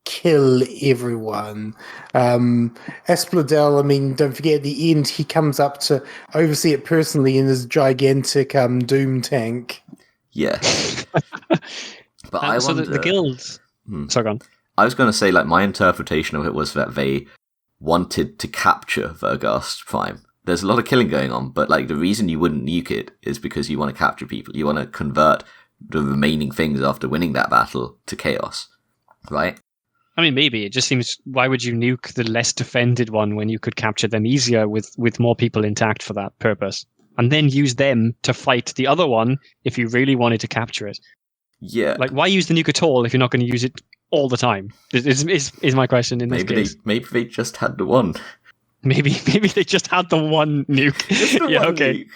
kill everyone. Espladel, I mean, don't forget, at the end, he comes up to oversee it personally in his gigantic Doom tank. Yeah. But I so wonder... the guilds... Sorry, go on. I was going to say, like, my interpretation of it was that they wanted to capture Vergast Prime. There's a lot of killing going on, but, like, the reason you wouldn't nuke it is because you want to capture people. You want to convert the remaining things after winning that battle to chaos, right? I mean, maybe. It just seems, why would you nuke the less defended one when you could capture them easier with more people intact for that purpose? And then use them to fight the other one if you really wanted to capture it. Yeah. Like, why use the nuke at all if you're not going to use it all the time? Is my question in this case. Maybe they just had the one. Maybe they just had the one nuke. Just the one nuke.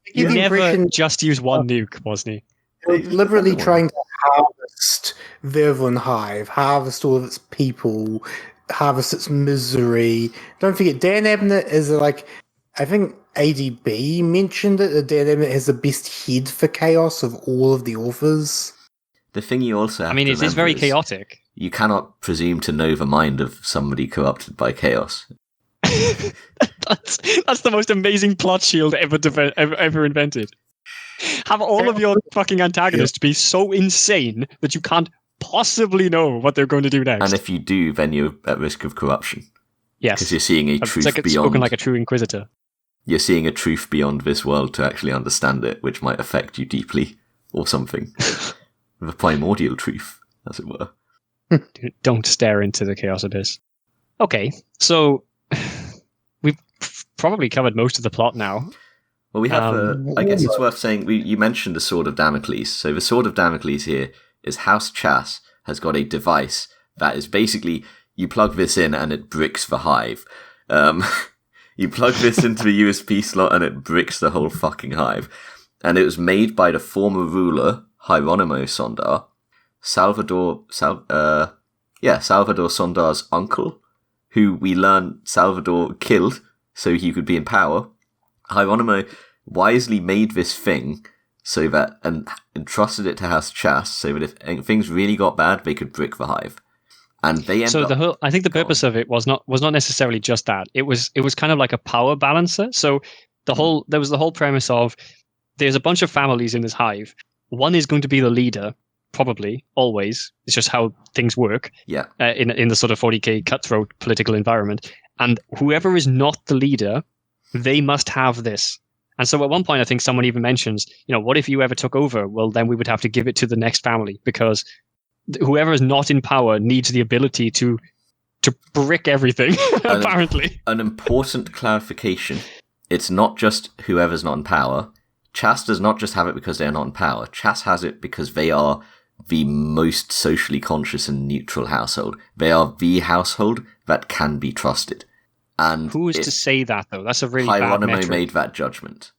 He never just used one nuke, wasn't he? They're deliberately trying to harvest Vermillion Hive, harvest all of its people, harvest its misery. Don't forget, Dan Abnett is I think ADB mentioned it, that Dan Abnett has the best head for chaos of all of the authors. The thing you also have to it is very chaotic. You cannot presume to know the mind of somebody corrupted by chaos. That's the most amazing plot shield ever invented. Have all of your fucking antagonists be so insane that you can't possibly know what they're going to do next. And if you do, then you're at risk of corruption. Yes. Because you're seeing a truth beyond... spoken like a true inquisitor. You're seeing a truth beyond this world to actually understand it, which might affect you deeply, or something. The primordial truth, as it were. Don't stare into the chaos abyss. Okay, so we've probably covered most of the plot now. Well, we have, I guess it's worth saying, you mentioned the Sword of Damocles. So the Sword of Damocles here is House Chas has got a device that is basically, you plug this in and it bricks the hive. You plug this into the USB slot and it bricks the whole fucking hive. And it was made by the former ruler, Hieronymo Sondar, Salvador Sondar's uncle, who we learn Salvador killed so he could be in power. Hieronymo wisely made this thing so that, and entrusted it to House Chas so that if things really got bad, they could brick the hive. And they I think the purpose of it was not necessarily just that. It was kind of like a power balancer. So there was the whole premise of there's a bunch of families in this hive. One is going to be the leader, probably always. It's just how things work. Yeah. In the sort of 40k cutthroat political environment, and whoever is not the leader, they must have this. And so at one point, I think someone even mentions, what if you ever took over? Well, then we would have to give it to the next family because whoever is not in power needs the ability to brick everything, apparently. An important clarification. It's not just whoever's not in power. Chas does not just have it because they're not in power. Chas has it because they are the most socially conscious and neutral household. They are the household that can be trusted. And who is to say that, though? That's a really bad Hieronymo metric. made that judgment.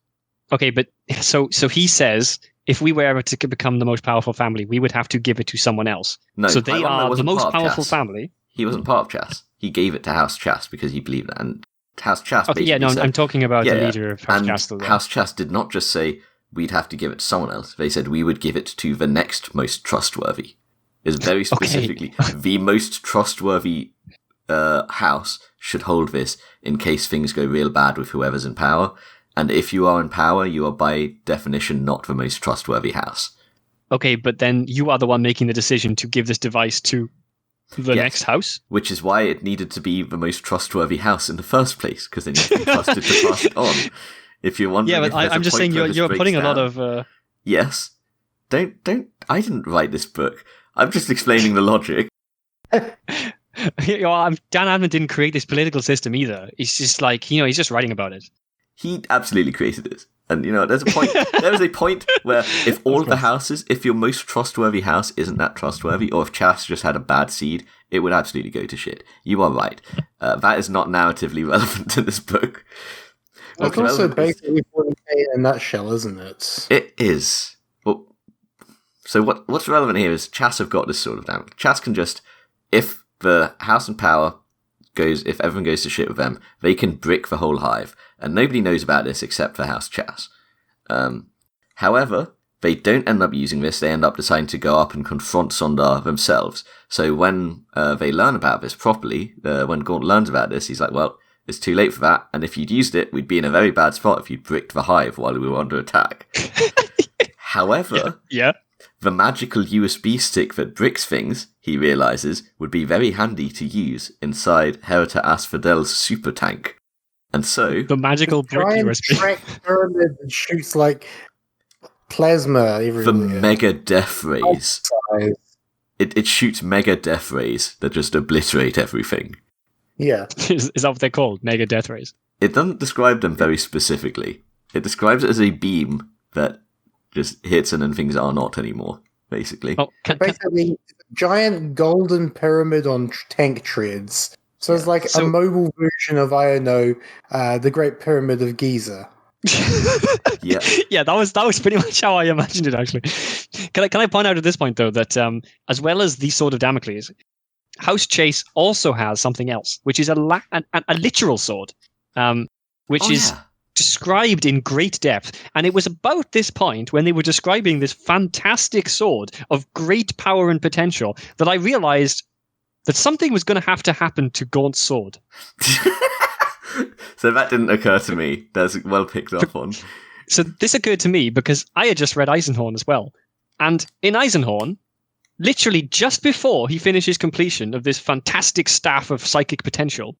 Okay, but so he says if we were ever to become the most powerful family, we would have to give it to someone else. No, so they are the most powerful family. He wasn't part of Chas. He gave it to House Chas because he believed that. And House Chas said, I'm talking about the leader of House Chas. And House Chas did not just say we'd have to give it to someone else. They said we would give it to the next most trustworthy. It's very specifically the most trustworthy house should hold this in case things go real bad with whoever's in power. And if you are in power, you are by definition not the most trustworthy house. Okay, but then you are the one making the decision to give this device to the next house? Which is why it needed to be the most trustworthy house in the first place, because then you can be trusted to pass it on. If you're wondering, but I'm just saying you're putting a lot of. Yes, don't. I didn't write this book. I'm just explaining the logic. Dan Abnett didn't create this political system either. He's just he's just writing about it. He absolutely created it. And, there's a point, there is a point where if all the houses, if your most trustworthy house isn't that trustworthy, or if Chas just had a bad seed, it would absolutely go to shit. You are right. That is not narratively relevant to this book. It's also basically 40k in a nutshell, isn't it? It is. Well, so what's relevant here is Chas have got this sort of damage. Chas can just, if the house in power if everyone goes to shit with them, they can brick the whole hive. And nobody knows about this except for House Chas. However, they don't end up using this. They end up deciding to go up and confront Sondar themselves. So when they learn about this properly, when Gaunt learns about this, he's like, well, it's too late for that. And if you'd used it, we'd be in a very bad spot if you'd bricked the hive while we were under attack. However, the magical USB stick that bricks things, he realizes, would be very handy to use inside Herita Asphodel's super tank. And so the magical brick USB pyramid that shoots like plasma everywhere. The mega death rays. it shoots mega death rays that just obliterate everything. Yeah. Is that what they're called? Mega death rays? It doesn't describe them very specifically. It describes it as a beam that just hits and then things are not anymore, basically. Oh, Basically, giant golden pyramid on tank treads. So it's like a mobile version of, I don't know, the Great Pyramid of Giza. Yeah. Yeah, that was pretty much how I imagined it, actually. Can I point out at this point, though, that as well as the Sword of Damocles, House Chase also has something else, which is a literal sword, which is described in great depth. And it was about this point, when they were describing this fantastic sword of great power and potential, that I realized that something was going to happen to Gaunt's sword. So that didn't occur to me. That's well picked up on. So this occurred to me because I had just read Eisenhorn as well. And in Eisenhorn, literally just before he finishes completion of this fantastic staff of psychic potential,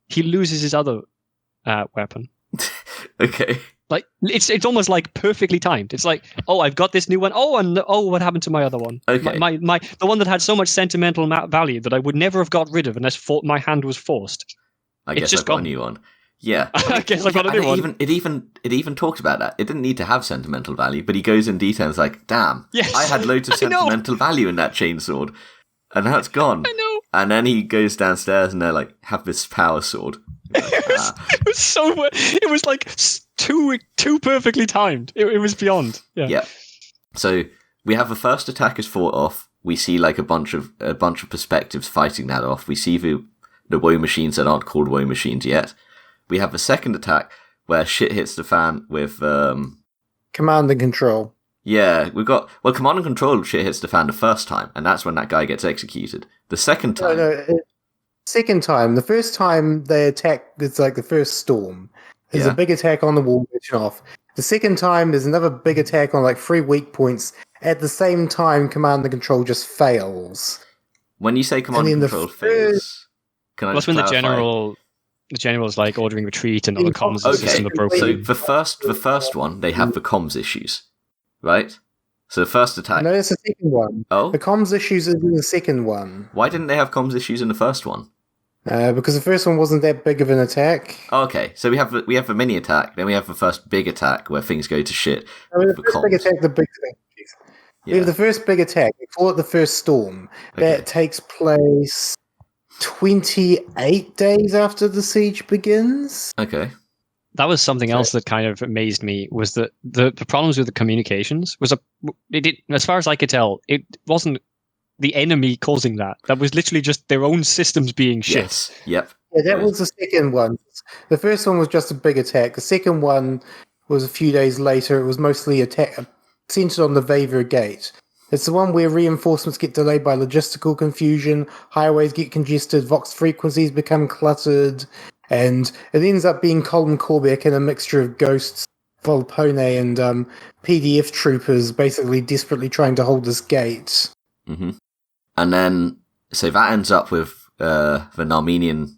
he loses his other weapon. Okay. Like it's almost like perfectly timed. It's like, oh, I've got this new one. Oh, and what happened to my other one? Okay. My the one that had so much sentimental value that I would never have got rid of unless my hand was forced. I guess I've got a new one. Yeah. I guess I've got a new one. It even talks about that. It didn't need to have sentimental value, but he goes in detail. It's like, damn, yes, I had loads of sentimental value in that chainsword, and now it's gone. I know. And then he goes downstairs, and they're like, have this power sword. Like, it was like too perfectly timed. It was beyond. Yeah. So we have the first attack is fought off. We see like a bunch of perspectives fighting that off. We see the woe machines that aren't called woe machines yet. We have the second attack where shit hits the fan with command and control. Yeah, we've got command and control shit hits the fan the first time, and that's when that guy gets executed. The second time, second time. The first time they attack, it's like the first storm. There's a big attack on the wall, pushing off. The second time, there's another big attack on like 3 weak points. At the same time, command and control just fails. When you say command and control fails. That's when the general's like ordering retreat and all the comms system are broken. So the first one, they have the comms issues, right? So the first attack. No, it's the second one. Oh, the comms issues is in the second one. Why didn't they have comms issues in the first one? Because the first one wasn't that big of an attack. Oh, okay, so we have the mini attack, then we have the first big attack where things go to shit. The first big attack, the big thing. We have the first big attack. We call it the first storm. That takes place 28 days after the siege begins. Okay. That was something else that kind of amazed me, was that the problems with the communications as far as I could tell, it wasn't the enemy causing that. That was literally just their own systems being shit. Yes. Yep. Yeah, that was the second one. The first one was just a big attack. The second one was a few days later. It was mostly centered on the Vaver Gate. It's the one where reinforcements get delayed by logistical confusion, highways get congested, vox frequencies become cluttered, and it ends up being Colin Corbeck and a mixture of ghosts, Volpone, and PDF troopers basically desperately trying to hold this gate. Mm-hmm. And then, so that ends up with the Narmenian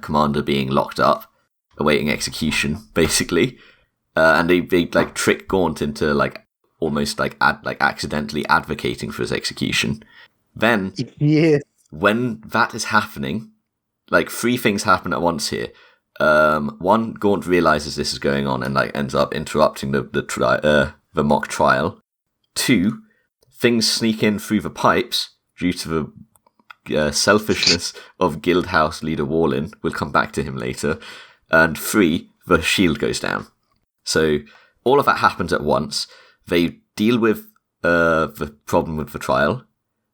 commander being locked up, awaiting execution, basically. And they like trick Gaunt into like almost like accidentally advocating for his execution. Then, when that is happening, like 3 things happen at once here. One, Gaunt realizes this is going on and like ends up interrupting the mock trial. 2, things sneak in through the pipes due to the selfishness of Guildhouse leader Warlin. We'll come back to him later. And 3, the shield goes down. So all of that happens at once. They deal with the problem with the trial.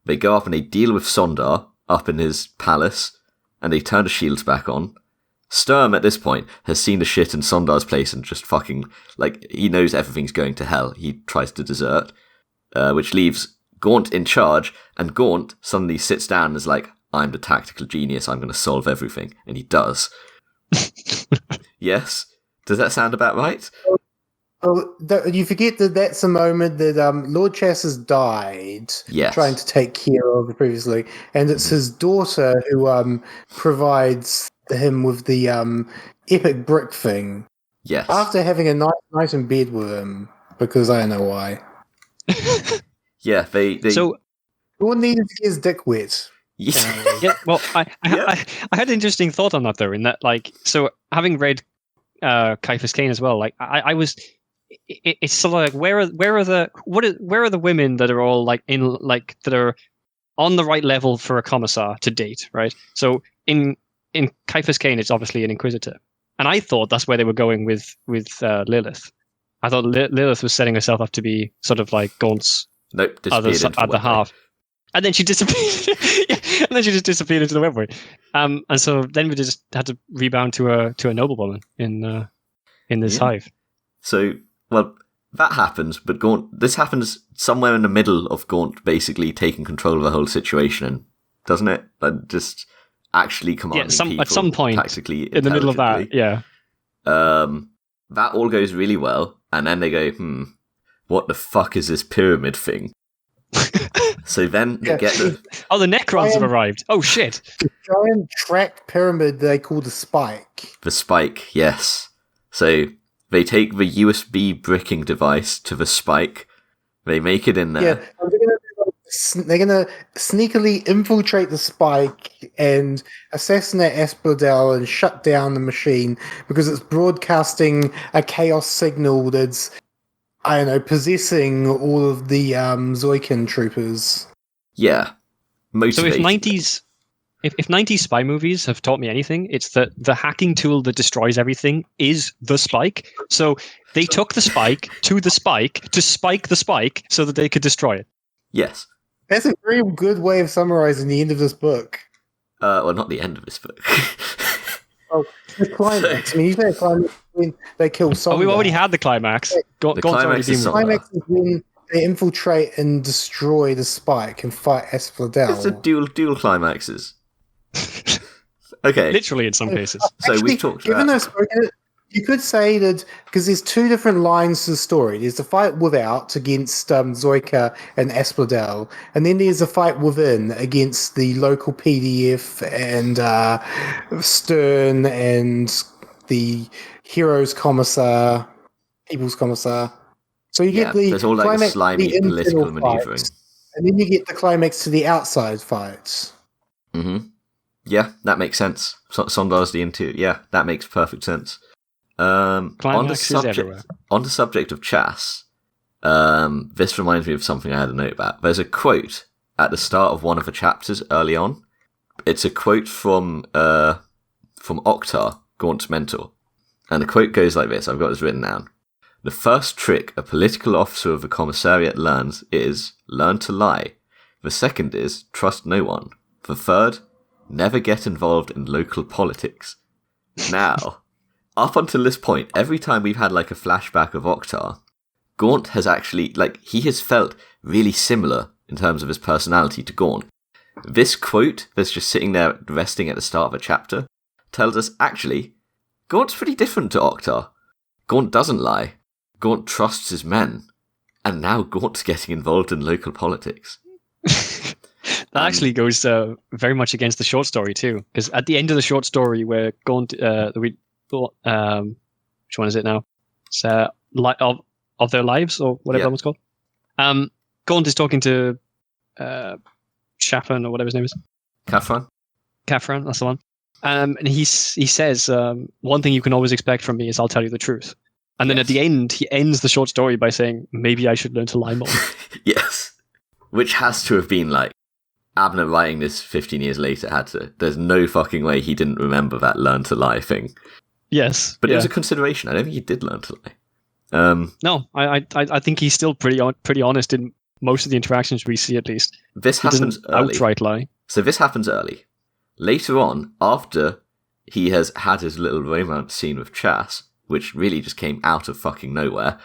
They go up and they deal with Sondar up in his palace, and they turn the shields back on. Sturm, at this point, has seen the shit in Sondar's place and just fucking, like, he knows everything's going to hell. He tries to desert, which leaves Gaunt in charge, and Gaunt suddenly sits down and is like, I'm the tactical genius, I'm going to solve everything. And he does. Yes? Does that sound about right? Oh, you forget that that's a moment that Lord Chas has died, trying to take care of previously, and it's his daughter who provides him with the epic brick thing. Yes. After having a night in bed with him, because I don't know why. Yeah, they. So, Gaunt needed to get his dick wet. Yeah, well, I had an interesting thought on that though, in that like, so having read Caiaphas Cain as well, like I was, it's sort of like where are the women that are all like in like that are on the right level for a commissar to date, right? So in Caiaphas Cain, it's obviously an inquisitor, and I thought that's where they were going with Lilith. I thought Lilith was setting herself up to be sort of like Gaunt's other half. And then she disappeared. Yeah, and then she just disappeared into the webway. And so then we just had to rebound to a noblewoman in this hive. So, well, that happens, but this happens somewhere in the middle of Gaunt basically taking control of the whole situation, doesn't it? And just actually commanding people. At some point, tactically, in the middle of that, yeah. That all goes really well, and then they go, what the fuck is this pyramid thing? So then they get the Necrons have arrived. Oh shit! The giant track pyramid they call the Spike. The Spike, yes. So they take the USB bricking device to the Spike. They make it in there. Yeah, they're gonna sneakily infiltrate the Spike and assassinate Espladel and shut down the machine because it's broadcasting a chaos signal that's, I don't know, possessing all of the Zoikin troopers. Yeah. Motivating. So if 90s spy movies have taught me anything, it's that the hacking tool that destroys everything is the Spike. So they took the Spike to the Spike to spike the Spike so that they could destroy it. Yes. That's a very good way of summarizing the end of this book. Well, not the end of this book. Oh, the climax. I mean, you say climax when they kill Sonda. Oh, we've already had the climax. The climax is when they infiltrate and destroy the Spike and fight Espladel. It's a dual climaxes. Okay. Literally in some cases. So actually, we talked about... You could say that, because there's two different lines to the story. There's the fight without against Zoika and Espladel, and then there's the fight within against the local PDF and Stern and the Heroes Commissar, People's Commissar. So you get the there's all like climax, slimy the political maneuvering. Fights, and then you get the climax to the outside fights. Mm-hmm. Yeah, that makes sense. Sondar's the interior. Yeah, that makes perfect sense. On the subject of Chas, this reminds me of something I had a note about. There's a quote at the start of one of the chapters early on. It's a quote from Oktar, Gaunt's mentor. And the quote goes like this. I've got this written down. The first trick a political officer of the commissariat learns is learn to lie. The second is trust no one. The third, never get involved in local politics. Now... Up until this point, every time we've had like a flashback of Oktar, Gaunt has actually, he has felt really similar in terms of his personality to Gaunt. This quote that's just sitting there resting at the start of a chapter tells us, actually, Gaunt's pretty different to Oktar. Gaunt doesn't lie. Gaunt trusts his men. And now Gaunt's getting involved in local politics. That actually goes very much against the short story too, because at the end of the short story where Gaunt, which one is it now? It's of their lives or whatever that one's called. Gaunt is talking to Chaffron or whatever his name is. Caffran, that's the one. And he says, one thing you can always expect from me is I'll tell you the truth. And then at the end, he ends the short story by saying, maybe I should learn to lie more. Yes. Which has to have been Abner writing this 15 years later there's no fucking way he didn't remember that learn to lie thing. Yes. But it was a consideration. I don't think he did learn to lie. No, I think he's still pretty honest in most of the interactions we see, at least. This happens early. Outright lie. So this happens early. Later on, after he has had his little romance scene with Chas, which really just came out of fucking nowhere.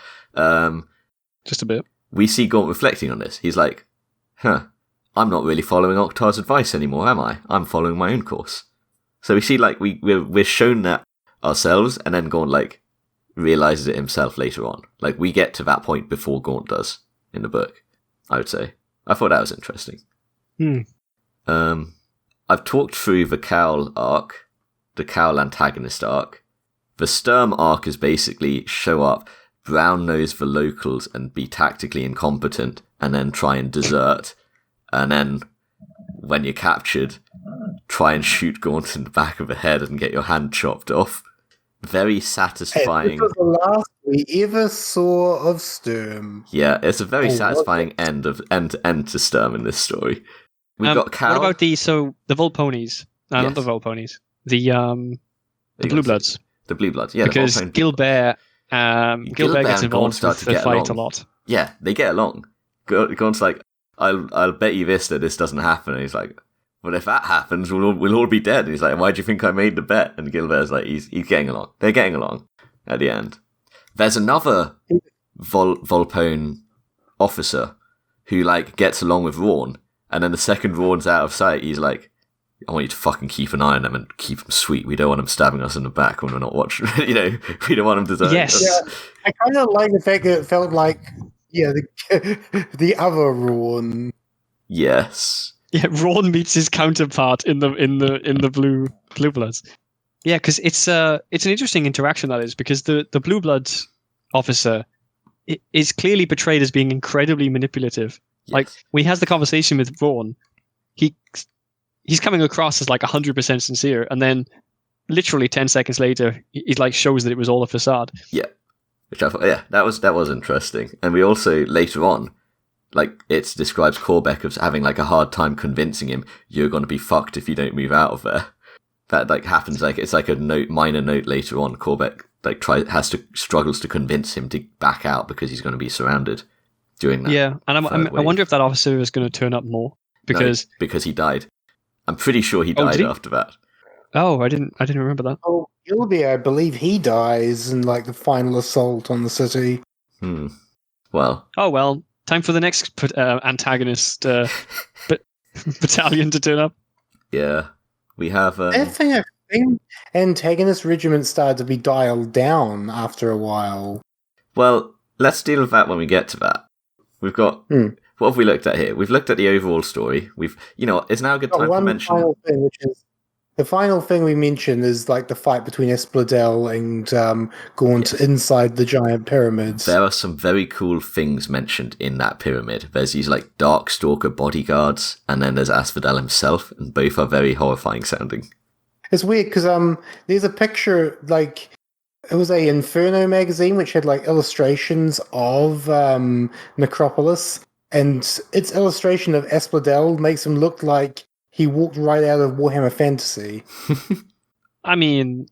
Just a bit. We see Gaunt reflecting on this. He's like, I'm not really following Oktar's advice anymore, am I? I'm following my own course. So we see we're shown that ourselves, and then Gaunt realizes it himself later on. We get to that point before Gaunt does in the book, I would say. I thought that was interesting. I've talked through the Cowl arc, the Cowl antagonist arc. The Sturm arc is basically show up, brown nose the locals and be tactically incompetent, and then try and desert. and then when you're captured, try and shoot Gaunt in the back of the head and get your hand chopped off. Very satisfying. This was the last we ever saw of Sturm. Yeah, it's a very satisfying end to Sturm in this story. We've got Cal. What about the Volponies? Not the Volponies. The Blue Bloods. The Blue Bloods, yeah. Because Gilbert gets involved with the fight a lot. Yeah, they get along. Gaunt's like, I'll bet you this that this doesn't happen. And he's like, well, if that happens, we'll all be dead. And he's like, why do you think I made the bet? And Gilbert's like, he's getting along. They're getting along at the end. There's another Volpone officer who like gets along with Rawn, and then the second Rawn's out of sight, he's like, I want you to fucking keep an eye on them and keep them sweet. We don't want them stabbing us in the back when we're not watching. We don't want them to die. Yes. Yeah, I kind of like the fact that it felt like, the other Rawn. Yes. Yeah, Rawn meets his counterpart in the Blue Bloods. Yeah, because it's an interesting interaction, that is, because the Blue Bloods officer is clearly portrayed as being incredibly manipulative. Yes. Like when he has the conversation with Rawn, he's coming across as like 100% sincere, and then literally 10 seconds later, he like shows that it was all a facade. Yeah, which I thought, that was interesting. And we also later on, like it describes Corbeck as having like a hard time convincing him you're going to be fucked if you don't move out of there. That like happens, like it's like a minor note later on. Corbeck like struggles to convince him to back out because he's going to be surrounded during that. Yeah, and I wonder if that officer is going to turn up more because he died. I'm pretty sure he died after that. Oh, I didn't remember that. Oh, Gilby, I believe he dies in like the final assault on the city. Well. Oh well, time for the next antagonist battalion to turn up. Yeah, we have. I think antagonist regiments started to be dialed down after a while. Well, let's deal with that when we get to that. We've got. What have we looked at here? We've looked at the overall story. It's now a good time to mention. Final thing, which is the final thing we mentioned is like the fight between Espladel and Gaunt inside the giant pyramids. There are some very cool things mentioned in that pyramid. There's these like Darkstalker bodyguards, and then there's Asphodel himself, and both are very horrifying sounding. It's weird because there's a picture like. It was a Inferno magazine which had like illustrations of Necropolis. And its illustration of Espladel makes him look like he walked right out of Warhammer Fantasy. I mean,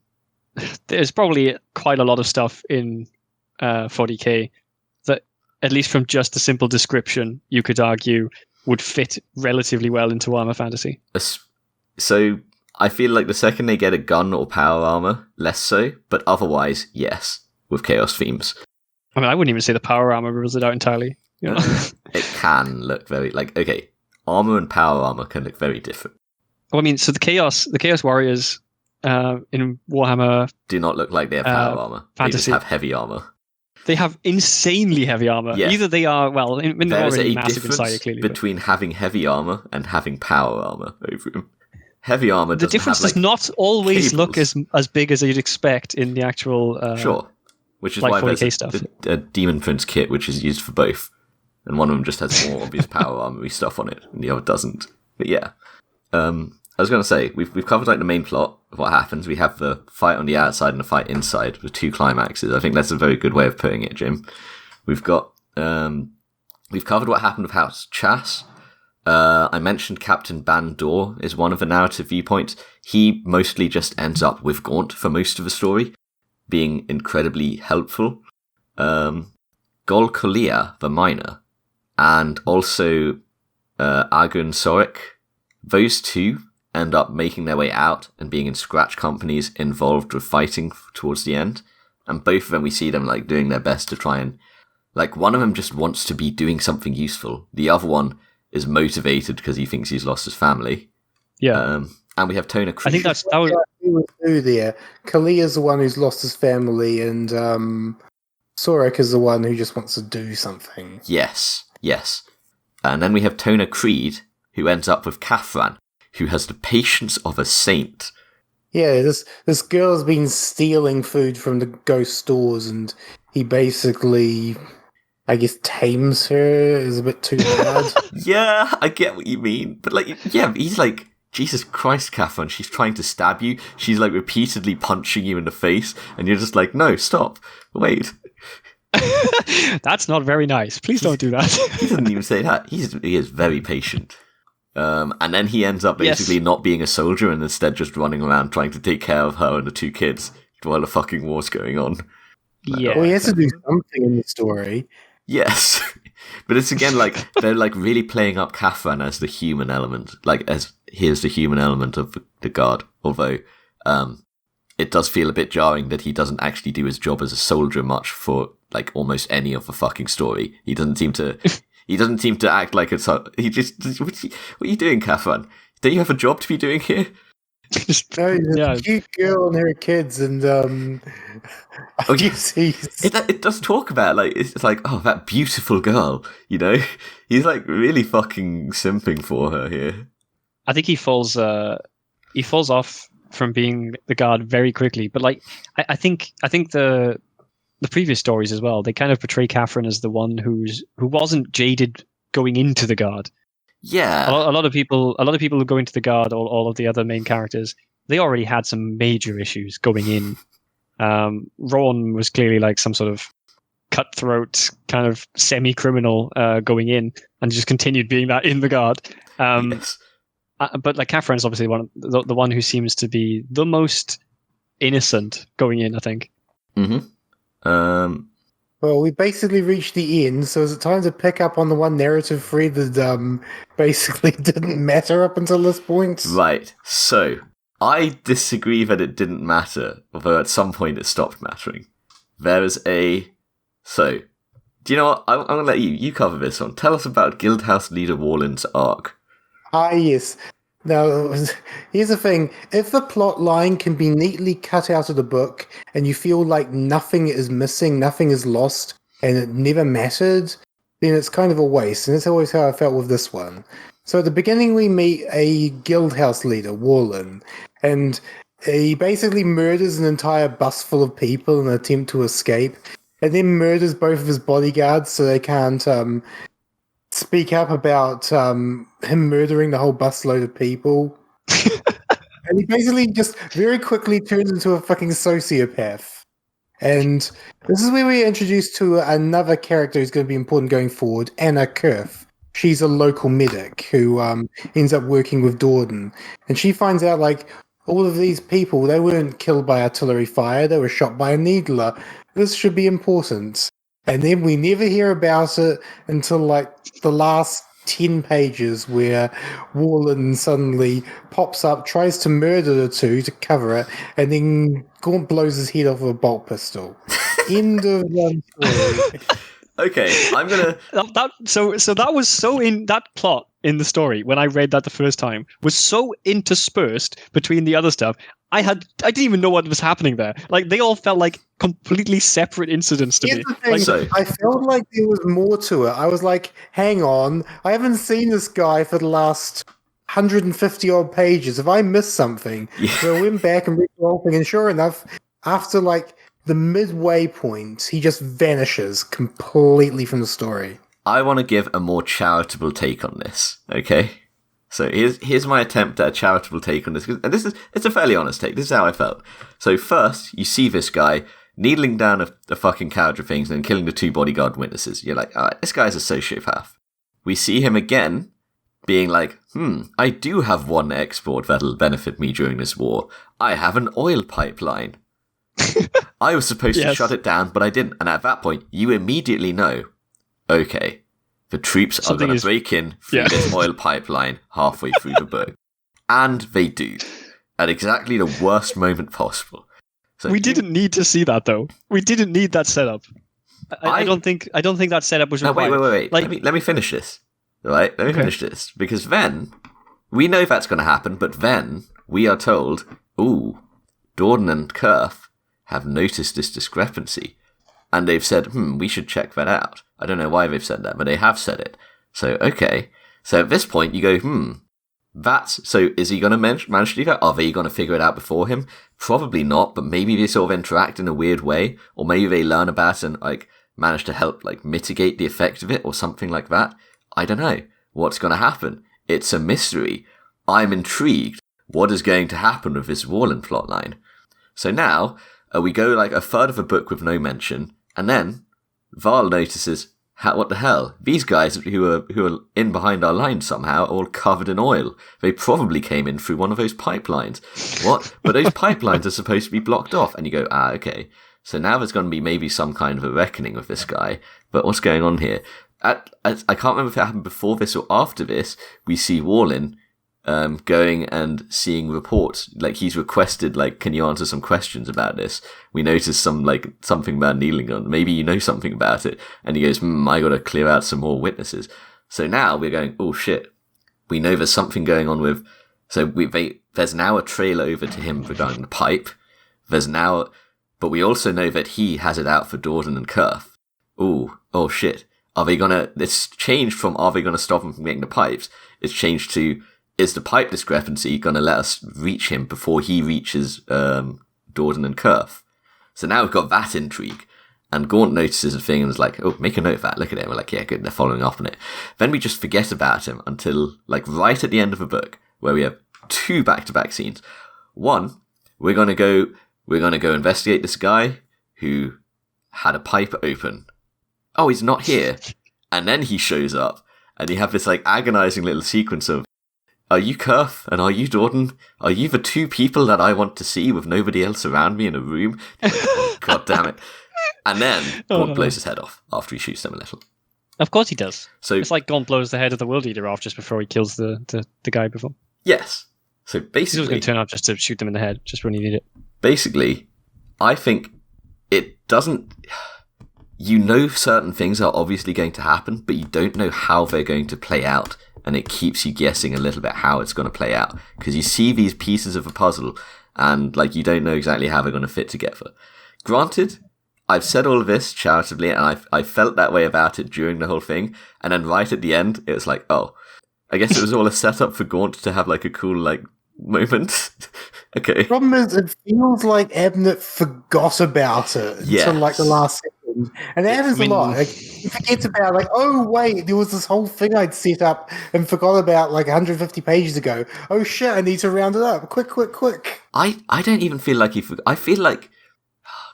there's probably quite a lot of stuff in 40k that, at least from just a simple description, you could argue would fit relatively well into Warhammer Fantasy. So I feel like the second they get a gun or power armor, less so, but otherwise, yes, with Chaos themes. I mean, I wouldn't even say the power armor rules it out entirely. You know? It can look very armor and power armor can look very different. Well, I mean, so the Chaos Warriors in Warhammer do not look like they have power armor. Fantasy. They just have heavy armor. They have insanely heavy armor. Yes. Either they are they're already massive inside, clearly. Between having heavy armor and having power armor over them. Heavy armor. The difference does not always look as big as you'd expect in the actual. Sure, which is like why there's stuff. a Demon Prince kit, which is used for both. And one of them just has more obvious power armory stuff on it, and the other doesn't. But yeah, I was going to say we've covered like the main plot of what happens. We have the fight on the outside and the fight inside with two climaxes. I think that's a very good way of putting it, Jim. We've got we've covered what happened with House Chass. I mentioned Captain Bandor is one of the narrative viewpoints. He mostly just ends up with Gaunt for most of the story, being incredibly helpful. Gol Kolia, the miner, and also Agun Sorik, those two end up making their way out and being in scratch companies involved with fighting towards the end. And both of them, we see them like doing their best to try and, like, one of them just wants to be doing something useful. The other one is motivated because he thinks he's lost his family. Yeah. And we have Tona Creed. I think that was there. Kalia's the one who's lost his family, and Sorik is the one who just wants to do something. Yes. And then we have Tona Creed, who ends up with Kathran, who has the patience of a saint. Yeah, this girl's been stealing food from the ghost stores, and he basically I guess tames her is a bit too hard. Yeah, I get what you mean. But, like, yeah, he's like, Jesus Christ, Catherine, she's trying to stab you. She's, like, repeatedly punching you in the face. And you're just like, no, stop. Wait. That's not very nice. Please don't do that. He doesn't even say that. He is very patient. And then he ends up basically not being a soldier and instead just running around trying to take care of her and the 2 kids while the fucking war's going on. Yeah. Well, he has to do something in the story. Yes. But it's again like they're like really playing up Catherine as the human element, like as here's the human element of the guard. Although it does feel a bit jarring that he doesn't actually do his job as a soldier much for like almost any of the fucking story. He doesn't seem to act like it's he just what are you doing, Catherine? Don't you have a job to be doing here? No, he's a cute girl and her kids, and it does talk about like it's like, oh, that beautiful girl, you know. He's like really fucking simping for her here. I think he falls off from being the guard very quickly. But like I think the previous stories as well, they kind of portray Catherine as the one who wasn't jaded going into the guard. Yeah, a lot of people who go into the guard, all of the other main characters, they already had some major issues going in. Rowan was clearly like some sort of cutthroat kind of semi-criminal going in, and just continued being that in the guard. Yes. But like Catherine's obviously the one who seems to be the most innocent going in, I think. Mm-hmm. Well, we basically reached the end, so is it time to pick up on the one narrative thread that basically didn't matter up until this point? Right. So, I disagree that it didn't matter, although at some point it stopped mattering. So, do you know what? I'm going to let you cover this one. Tell us about Guildhouse Leader Warland's arc. Ah, yes. Now, here's the thing. If the plot line can be neatly cut out of the book and you feel like nothing is missing, nothing is lost, and it never mattered, then it's kind of a waste. And that's always how I felt with this one. So at the beginning, we meet a guildhouse leader, Warland, and he basically murders an entire bus full of people in an attempt to escape, and then murders both of his bodyguards so they can't speak up about him murdering the whole busload of people. And he basically just very quickly turns into a fucking sociopath. And this is where we're introduced to another character who's going to be important going forward, Anna Kurth. She's a local medic who ends up working with Dorden. And she finds out, like, all of these people, they weren't killed by artillery fire, they were shot by a needler. This should be important. And then we never hear about it until like the last 10 pages where Warland suddenly pops up, tries to murder the 2 to cover it, and then Gaunt blows his head off with a bolt pistol. End of one story. Okay, I'm gonna. So that was so in that plot in the story when I read that the first time was so interspersed between the other stuff. I didn't even know what was happening there. Like they all felt like completely separate incidents to me. Like, I felt like there was more to it. I was like, hang on, I haven't seen this guy for the last 150 odd pages. Have I missed something? Yeah. So I went back and read the whole thing, and sure enough, after like the midway point, he just vanishes completely from the story. I want to give a more charitable take on this, okay? So here's my attempt at a charitable take on this. And it's a fairly honest take. This is how I felt. So first, you see this guy needling down a fucking carriage of things and then killing the 2 bodyguard witnesses. You're like, all right, this guy's a sociopath. We see him again being like, I do have one export that'll benefit me during this war. I have an oil pipeline. I was supposed to shut it down, but I didn't. And at that point, you immediately know, okay, the troops are going to break in through this oil pipeline halfway through the book. And they do. At exactly the worst moment possible. So we didn't need to see that, though. We didn't need that setup. I don't think that setup was required. Wait. Like, let me finish this. Right? Let me finish this. Because then, we know that's going to happen, but then we are told, Dorden and Kurth have noticed this discrepancy. And they've said, we should check that out. I don't know why they've said that, but they have said it. So, okay. So at this point, you go, so is he going to manage to do that? Are they going to figure it out before him? Probably not, but maybe they sort of interact in a weird way, or maybe they learn about it and, like, manage to help like mitigate the effect of it or something like that. I don't know what's going to happen. It's a mystery. I'm intrigued. What is going to happen with this Warlin plotline? So now we go like a third of a book with no mention, and then Varl notices, what the hell? These guys who are in behind our lines somehow are all covered in oil. They probably came in through one of those pipelines. What? But those pipelines are supposed to be blocked off. And you go, okay. So now there's going to be maybe some kind of a reckoning with this guy. But what's going on here? I can't remember if it happened before this or after this. We see Warlin going and seeing reports. Like, he's requested, like, can you answer some questions about this? We notice something about kneeling on. Maybe you know something about it. And he goes, I gotta clear out some more witnesses. So now we're going, oh shit. We know there's something going on with, there's now a trail over to him regarding the pipe. But we also know that he has it out for Dorden and Kurth. Oh shit. It's changed from, are they gonna stop him from getting the pipes? It's changed to, is the pipe discrepancy going to let us reach him before he reaches Dorden and Kurth? So now we've got that intrigue. And Gaunt notices a thing and is like, oh, make a note of that. Look at it. We're like, yeah, good. They're following up on it. Then we just forget about him until, like, right at the end of a book where we have 2 back-to-back scenes. One, we're going to go investigate this guy who had a pipe open. Oh, he's not here. And then he shows up and you have this, like, agonizing little sequence of, are you Kurth and are you Dorden? Are you the 2 people that I want to see with nobody else around me in a room? Like, oh, God damn it. And then Gaunt blows his head off after he shoots them a little. Of course he does. So it's like Gaunt blows the head of the World Eater off just before he kills the guy before. Yes. So basically, he was going to turn up just to shoot them in the head, just when he needed it. Basically, I think it doesn't. You know, certain things are obviously going to happen, but you don't know how they're going to play out, and it keeps you guessing a little bit how it's going to play out because you see these pieces of a puzzle, and like you don't know exactly how they're going to fit together. Granted, I've said all of this charitably, and I felt that way about it during the whole thing, and then right at the end, it was like, oh, I guess it was all a setup for Gaunt to have like a cool like moment. Okay. The problem is, it feels like Abnett forgot about it until like the last second, and that happens a lot. Like, he forgets about like, oh wait, there was this whole thing I'd set up and forgot about like 150 pages ago. Oh shit, I need to round it up. Quick. I don't even feel like he forgot. I feel like,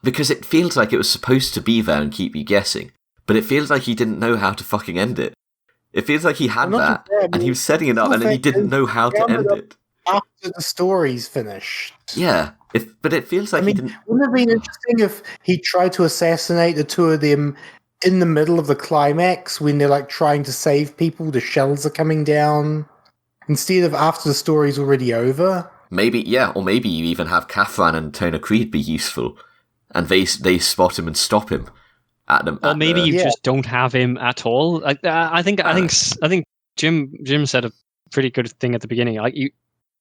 because it feels like it was supposed to be there and keep you guessing, but it feels like he didn't know how to fucking end it. It feels like he had that, and he was setting it up, and then he didn't know how to end it. After the story's finished. Yeah, but it feels like he didn't... Wouldn't it have been interesting if he tried to assassinate the 2 of them in the middle of the climax when they're like trying to save people, the shells are coming down, instead of after the story's already over? Maybe, yeah, or maybe you even have Kathran and Tona Creed be useful, and they spot him and stop him at them. Or maybe you just don't have him at all. Like, I think Jim said a pretty good thing at the beginning. Like,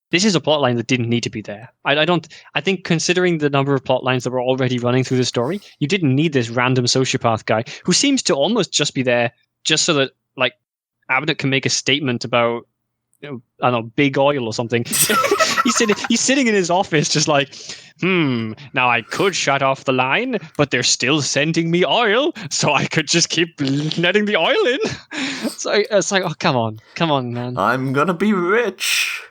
this is a plotline that didn't need to be there. I think considering the number of plot lines that were already running through the story, you didn't need this random sociopath guy who seems to almost just be there just so that like Abnett can make a statement about, I don't know, big oil or something. He's sitting in his office just like, now I could shut off the line, but they're still sending me oil, so I could just keep letting the oil in. So it's like, oh, come on, man. I'm gonna be rich.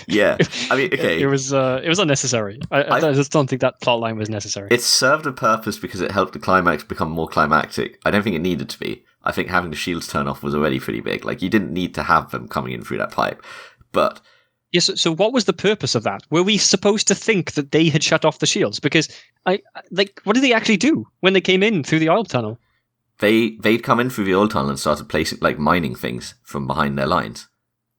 Yeah, I mean, okay. It was unnecessary. I just don't think that plotline was necessary. It served a purpose because it helped the climax become more climactic. I don't think it needed to be. I think having the shields turn off was already pretty big. Like, you didn't need to have them coming in through that pipe. But yes, so what was the purpose of that? Were we supposed to think that they had shut off the shields? Because what did they actually do when they came in through the oil tunnel? They'd come in through the oil tunnel and started placing like mining things from behind their lines.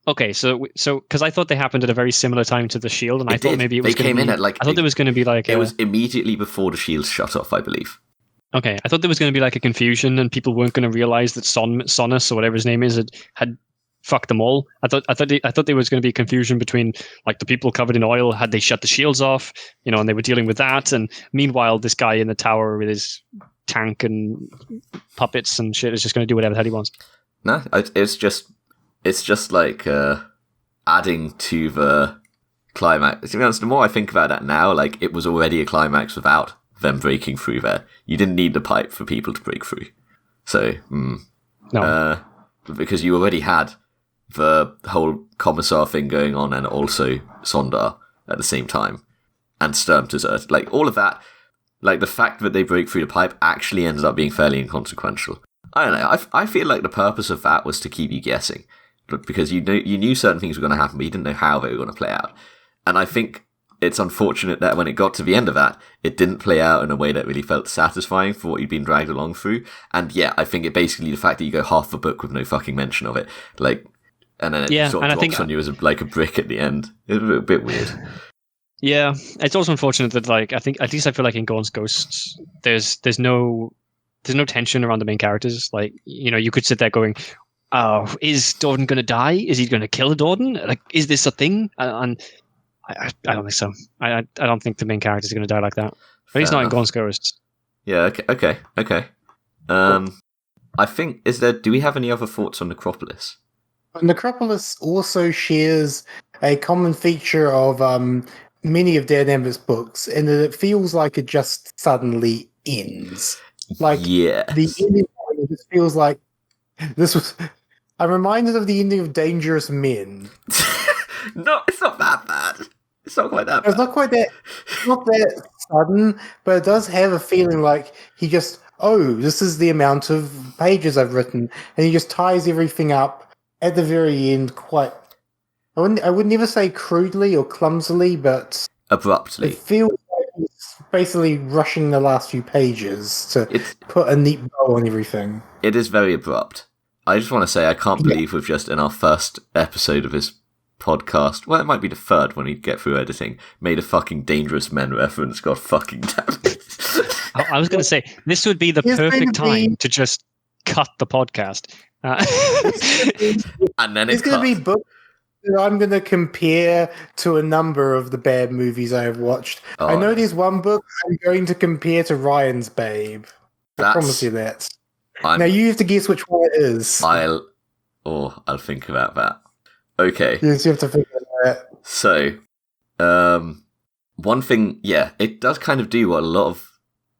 Okay, so because I thought they happened at a very similar time to the shield, and I thought maybe it was. They came in at like. I thought there was going to be like. It was immediately before the shields shut off, I believe. Okay, I thought there was going to be like a confusion, and people weren't going to realize that Sonus or whatever his name is had fucked them all. I thought there was going to be confusion between like the people covered in oil, had they shut the shields off, and they were dealing with that, and meanwhile this guy in the tower with his tank and puppets and shit is just going to do whatever the hell he wants. No, it's just like adding to the climax. To be honest, the more I think about that now, like it was already a climax without them breaking through there. You didn't need the pipe for people to break through. So, No. because you already had the whole Commissar thing going on and also Sondar at the same time. And Sturm to Zert. Like, all of that, like, the fact that they break through the pipe actually ended up being fairly inconsequential. I don't know, I feel like the purpose of that was to keep you guessing. Because you knew certain things were going to happen, but you didn't know how they were going to play out. And I think it's unfortunate that when it got to the end of that, it didn't play out in a way that really felt satisfying for what you'd been dragged along through. And yeah, I think it basically, the fact that you go half the book with no fucking mention of it, like, and then it sort of drops on you as a brick at the end. It was a bit weird. Yeah, it's also unfortunate that, like, I feel like in Gaunt's Ghosts, there's no tension around the main characters. Like, you know, you could sit there going, oh, is Dorden going to die? Is he going to kill Dorden? Like, is this a thing? And I don't think so. I don't think the main characters are going to die like that. At least not in Gaunt's Ghosts. Yeah, okay. I think, do we have any other thoughts on Necropolis? Necropolis also shares a common feature of many of Dan Amber's books, in that it feels like it just suddenly ends. Like, yes. The ending just feels like this was... I'm reminded of the ending of Dangerous Men. No, it's not that bad. It's not quite that bad. It's not that sudden, but it does have a feeling like he just, this is the amount of pages I've written, and he just ties everything up at the very end quite... I would never say crudely or clumsily, but... abruptly. It feels like he's basically rushing the last few pages to put a neat bow on everything. It is very abrupt. I just want to say I can't believe we've just, in our first episode of this podcast, well, it might be the third when we get through editing, made a fucking Dangerous Men reference. God fucking damn it. I was going to say, this would be the perfect time to just cut the podcast. And then it's going to be books that I'm going to compare to a number of the bad movies I have watched. I know there's one book I'm going to compare to Ryan's Babe. I promise you that. Now you have to guess which one it is. I'll think about that. Okay. Yes, you have to think about that. So, one thing, it does kind of do what a lot of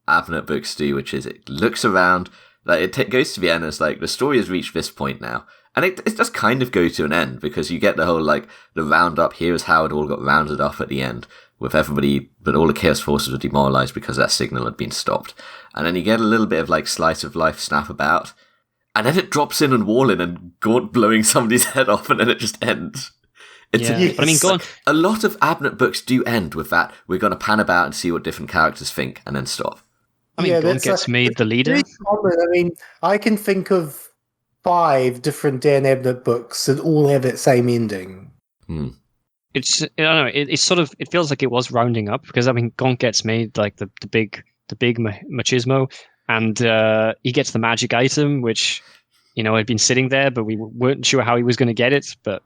Abnett books do, which is it looks around, like it goes to the end, and it's like the story has reached this point now. And it does kind of go to an end, because you get the whole, like, the roundup, here is how it all got rounded up at the end, with everybody, but all the Chaos Forces were demoralized because that signal had been stopped. And then you get a little bit of, like, slice of life snap about, and then it drops in and Warlin and Gaunt blowing somebody's head off, and then it just ends. But I mean, Gaunt... a lot of Abnett books do end with that. We're going to pan about and see what different characters think, and then stop. I mean, Gaunt gets made the leader. Common. I mean, I can think of 5 different Dan Abnett books that all have that same ending. It's, I don't know, it's sort of, it feels like it was rounding up, because I mean, Gaunt gets made like the big machismo, and he gets the magic item, which, you know, had been sitting there, but we weren't sure how he was going to get it, but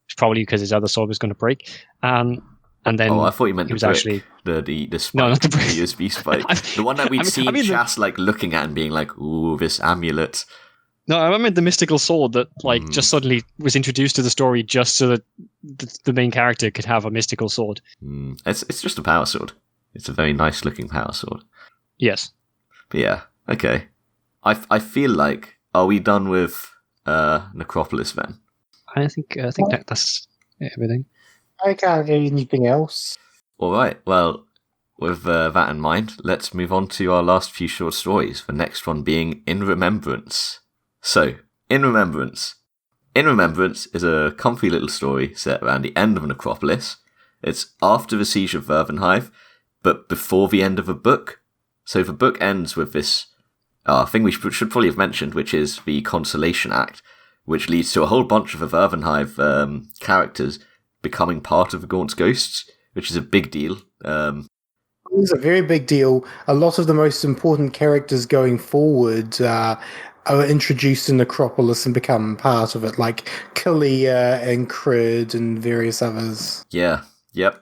it's probably because his other sword was going to break. And then I thought you meant he was brick. actually the spike, no, not the brick. The USB spike, the one that we'd seen Chas like looking at and being like, "Ooh, this amulet." No, I remember the mystical sword that just suddenly was introduced to the story just so that the main character could have a mystical sword. It's just a power sword. It's a very nice looking power sword. Yes. But yeah, okay. I feel like, are we done with Necropolis then? I think that's everything. I can't hear anything else. All right. Well, with that in mind, let's move on to our last few short stories. The next one being In Remembrance. So, In Remembrance. In Remembrance is a comfy little story set around the end of Necropolis. It's after the siege of Vervenhive, but before the end of a book. So the book ends with this thing we should probably have mentioned, which is the Consolation Act, which leads to a whole bunch of the Vervenhive characters becoming part of the Gaunt's Ghosts, which is a big deal. It's a very big deal. A lot of the most important characters going forward are introduced in Necropolis and become part of it, like Kalia and Crid and various others. Yeah, yep.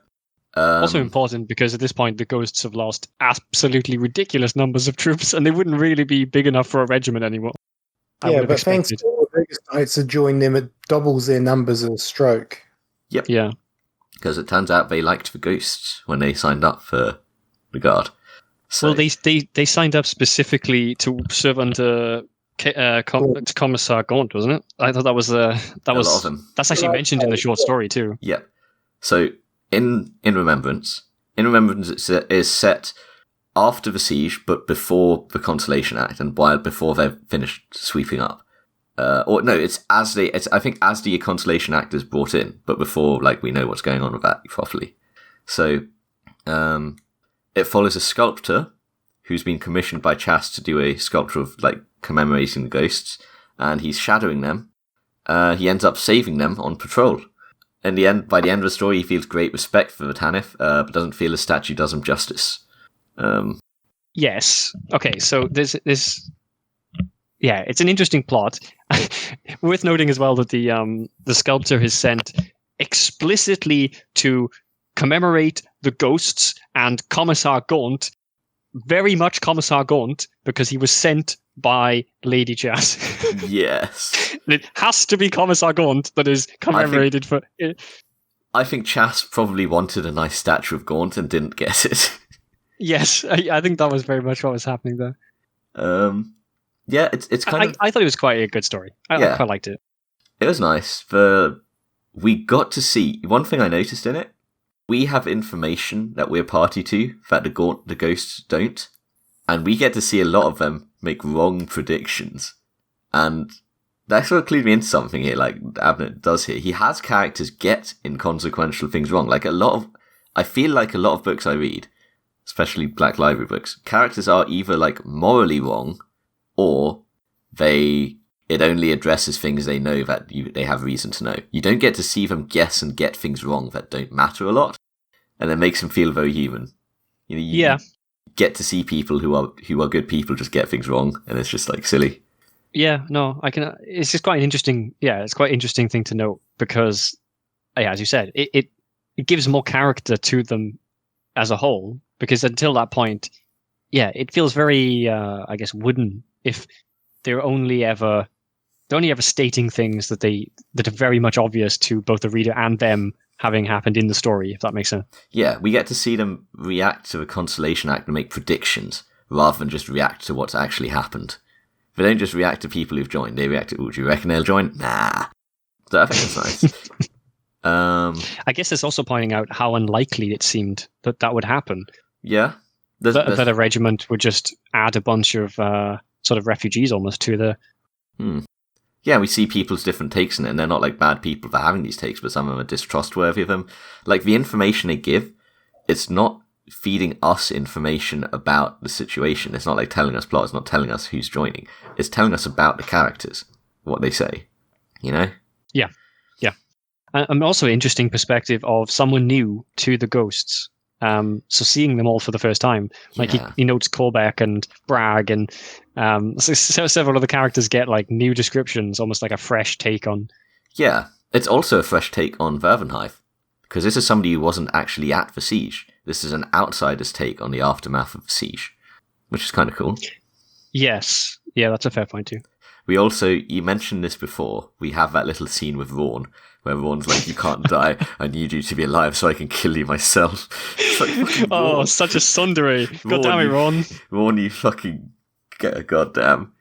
Also important because at this point the Ghosts have lost absolutely ridiculous numbers of troops, and they wouldn't really be big enough for a regiment anymore. But thanks to all the biggest knights that join them, it doubles their numbers in a stroke. Yep. Yeah. Because it turns out they liked the Ghosts when they signed up for the Guard. So, Well, they signed up specifically to serve under Commissar Gaunt, wasn't it? I thought that was a lot of them. that's actually mentioned in the short story too. Yeah. So in Remembrance it is set after the siege, but before the Consolation Act and before they've finished sweeping up. I think as the Consolation Act is brought in, but before we know what's going on with that properly. So it follows a sculptor who's been commissioned by Chas to do a sculpture of commemorating the ghosts, and he's shadowing them. He ends up saving them on patrol. By the end of the story, he feels great respect for the Tanith, but doesn't feel the statue does him justice. Yes. Okay. So there's yeah, it's an interesting plot. Worth noting as well that the sculptor is sent explicitly to commemorate the ghosts and Commissar Gaunt. Very much Commissar Gaunt, because he was sent by Lady Chas. Yes. It has to be Commissar Gaunt that is commemorated for... I think Chas probably wanted a nice statue of Gaunt and didn't get it. Yes, I think that was very much what was happening there. Yeah, it's kind of... I thought it was quite a good story. I quite liked it. It was nice. We got to see... One thing I noticed in it, we have information that we're party to that the ghosts don't, and we get to see a lot of them make wrong predictions. And that sort of clued me into something here, like Abnett does here. He has characters get inconsequential things wrong. I feel like a lot of books I read, especially Black Library books, characters are either morally wrong, or it only addresses things they know that they have reason to know. You don't get to see them guess and get things wrong that don't matter a lot, and it makes them feel very human. You get to see people who are good people just get things wrong, and it's just silly. Yeah, no, I can. It's just quite an interesting. Yeah, it's quite an interesting thing to note because, as you said, it gives more character to them as a whole. Because until that point, it feels very, I guess, wooden. If they're only ever stating things that are very much obvious to both the reader and them having happened in the story, if that makes sense. Yeah, we get to see them react to the Consolation Act and make predictions rather than just react to what's actually happened. They don't just react to people who've joined. They react to, do you reckon they'll join? Nah. So I think that's nice. I guess it's also pointing out how unlikely it seemed that would happen. Yeah. That a regiment would just add a bunch of sort of refugees almost to the... Yeah, we see people's different takes in it, and they're not bad people for having these takes, but some of them are distrustworthy of them. The information they give, it's not feeding us information about the situation. It's not telling us plot, it's not telling us who's joining. It's telling us about the characters, what they say, Yeah. Yeah. And also an interesting perspective of someone new to the ghosts. So seeing them all for the first time, he notes Corbeck and Bragg and several of the characters get new descriptions, almost like a fresh take on. Yeah, it's also a fresh take on Vervenhive, because this is somebody who wasn't actually at the siege. This is an outsider's take on the aftermath of the siege, which is kind of cool. Yes, yeah, that's a fair point too. We also, you mentioned this before, we have that little scene with Rawn, where Rawn's you can't die, I need you to be alive so I can kill you myself. Oh, such a sundering. God damn it, Rawn. Rawn, you fucking get a goddamn.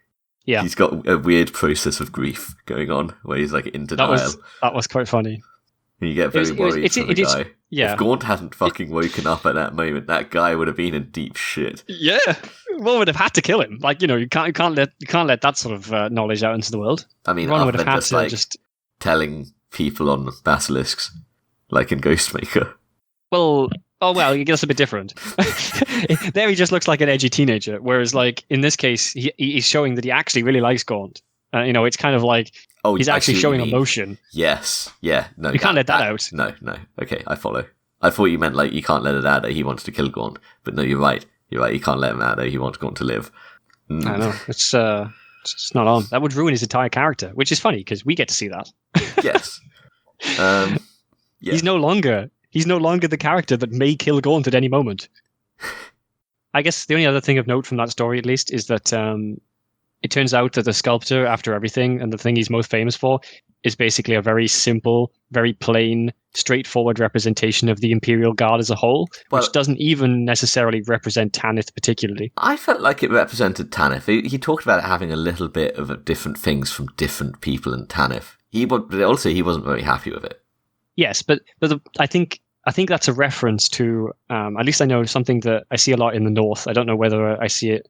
Yeah. He's got a weird process of grief going on, where he's in denial. That was quite funny. And you get very worried for the guy. Yeah. If Gaunt hadn't fucking woken up at that moment, that guy would have been in deep shit. Yeah. One would have had to kill him. You can't let that sort of knowledge out into the world. I mean, Ron would have had to just telling people on basilisks, like in Ghostmaker. Well, I guess a bit different. There he just looks like an edgy teenager, whereas in this case, he's showing that he actually really likes Gaunt. It's kind of he's actually showing emotion. Yes, yeah. No, you can't let that out. No. Okay, I follow. I thought you meant you can't let it out that he wants to kill Gaunt, but no, you're right. You're right. You can't let him out that he wants Gaunt to live. I know it's not on. That would ruin his entire character, which is funny because we get to see that. Yes. Yeah. He's no longer the character that may kill Gaunt at any moment. I guess the only other thing of note from that story, at least, is that it turns out that the sculptor, after everything, and the thing he's most famous for, is basically a very simple, very plain, straightforward representation of the Imperial Guard as a whole, Well, which doesn't even necessarily represent Tanith particularly. I felt like it represented Tanith. He talked about it having a little bit of different things from different people in Tanith. But also he wasn't very happy with it. Yes, but I think that's a reference to, at least I know something that I see a lot in the North. I don't know whether I see it,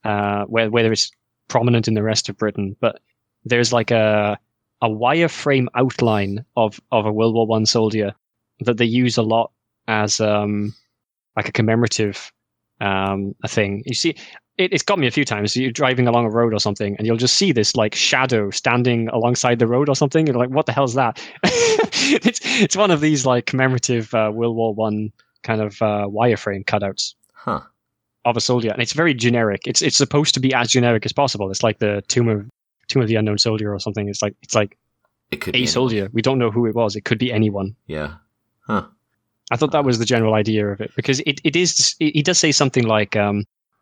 whether it's prominent in the rest of Britain, but there's like a wireframe outline of a World War I soldier that they use a lot as like a commemorative a thing. You see, it's got me a few times. You're driving along a road or something, and you'll just see this like shadow standing alongside the road or something. You're like, what the hell is that? It's one of these like commemorative World War I kind of wireframe cutouts of a soldier, and it's very generic. It's supposed to be as generic as possible. It's like the Tomb of the Unknown Soldier or something. It's like it could a be soldier. anyone. We don't know who it was. It could be anyone. Yeah. Huh. I thought that was the general idea of it, because he does say something like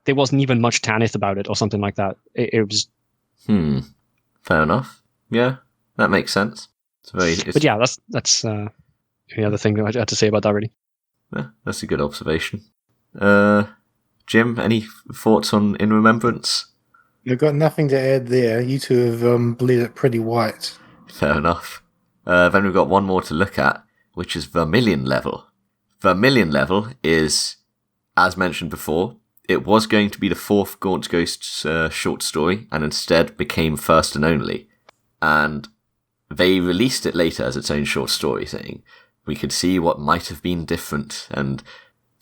there wasn't even much Tanith about it or something like that. It was. Fair enough. Yeah, that makes sense. But yeah, that's any other thing I had to say about that, really. Yeah, that's a good observation. Jim, any thoughts on In Remembrance? I've got nothing to add there. You two have bleed it pretty white. Fair enough. Then we've got one more to look at, which is Vermillion Level. Vermillion Level is, as mentioned before, it was going to be the fourth Gaunt Ghosts short story, and instead became First and Only. And they released it later as its own short story, saying, we could see what might have been different, and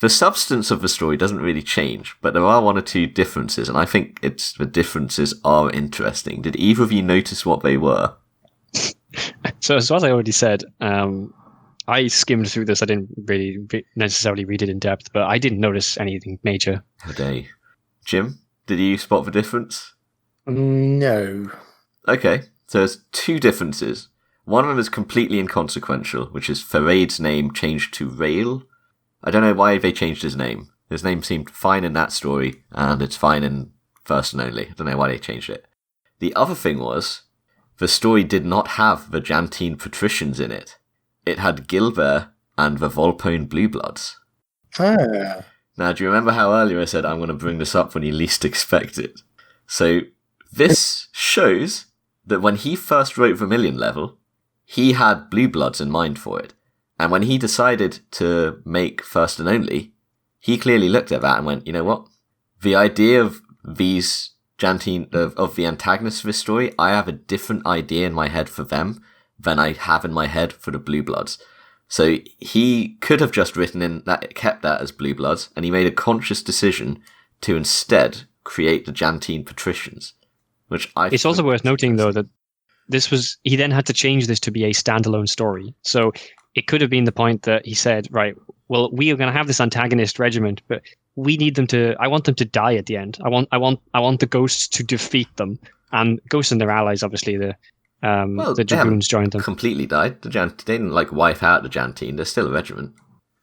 the substance of the story doesn't really change, but there are one or two differences, and I think the differences are interesting. Did either of you notice what they were? So as I already said, I skimmed through this. I didn't really necessarily read it in depth, but I didn't notice anything major. Okay. Jim, did you spot the difference? No. Okay, so there's two differences. One of them is completely inconsequential, which is Farade's name changed to Rail. I don't know why they changed his name. His name seemed fine in that story, and it's fine in First and Only. I don't know why they changed it. The other thing was, the story did not have the Jantine patricians in it. It had Gilbert and the Volpone Bluebloods. Ah. Now, do you remember how earlier I said I'm going to bring this up when you least expect it? So, this shows that when he first wrote Vermillion Level, he had Bluebloods in mind for it. And when he decided to make First and Only, he clearly looked at that and went, you know what? The idea of these Jantine, of the antagonists of this story, I have a different idea in my head for them than I have in my head for the Bluebloods. So he could have just written in that, kept that as Bluebloods, and he made a conscious decision to instead create the Jantine patricians, which I. It's also worth noting, though, that he then had to change this to be a standalone story. So it could have been the point that he said, right, well, we are going to have this antagonist regiment, but we need them I want them to die at the end. I want the ghosts to defeat them, and ghosts and their allies, obviously, the dragoons joined them. Completely died. They didn't wipe out the Jantine. They're still a regiment,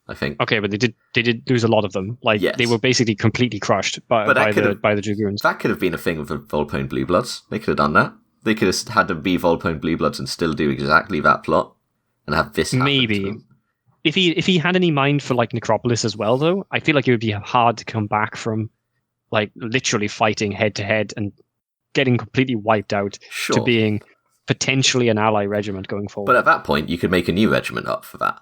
I think. Okay, but they did lose a lot of them. Yes. They were basically completely crushed by the dragoons. That could have been a thing with the Volpone Bluebloods. They could have done that. They could have had to be Volpone Bluebloods and still do exactly that plot and have this happen maybe. to them. If he had any mind for Necropolis as well, though, I feel like it would be hard to come back from literally fighting head to head and getting completely wiped out to being potentially an ally regiment going forward. But at that point, you could make a new regiment up for that.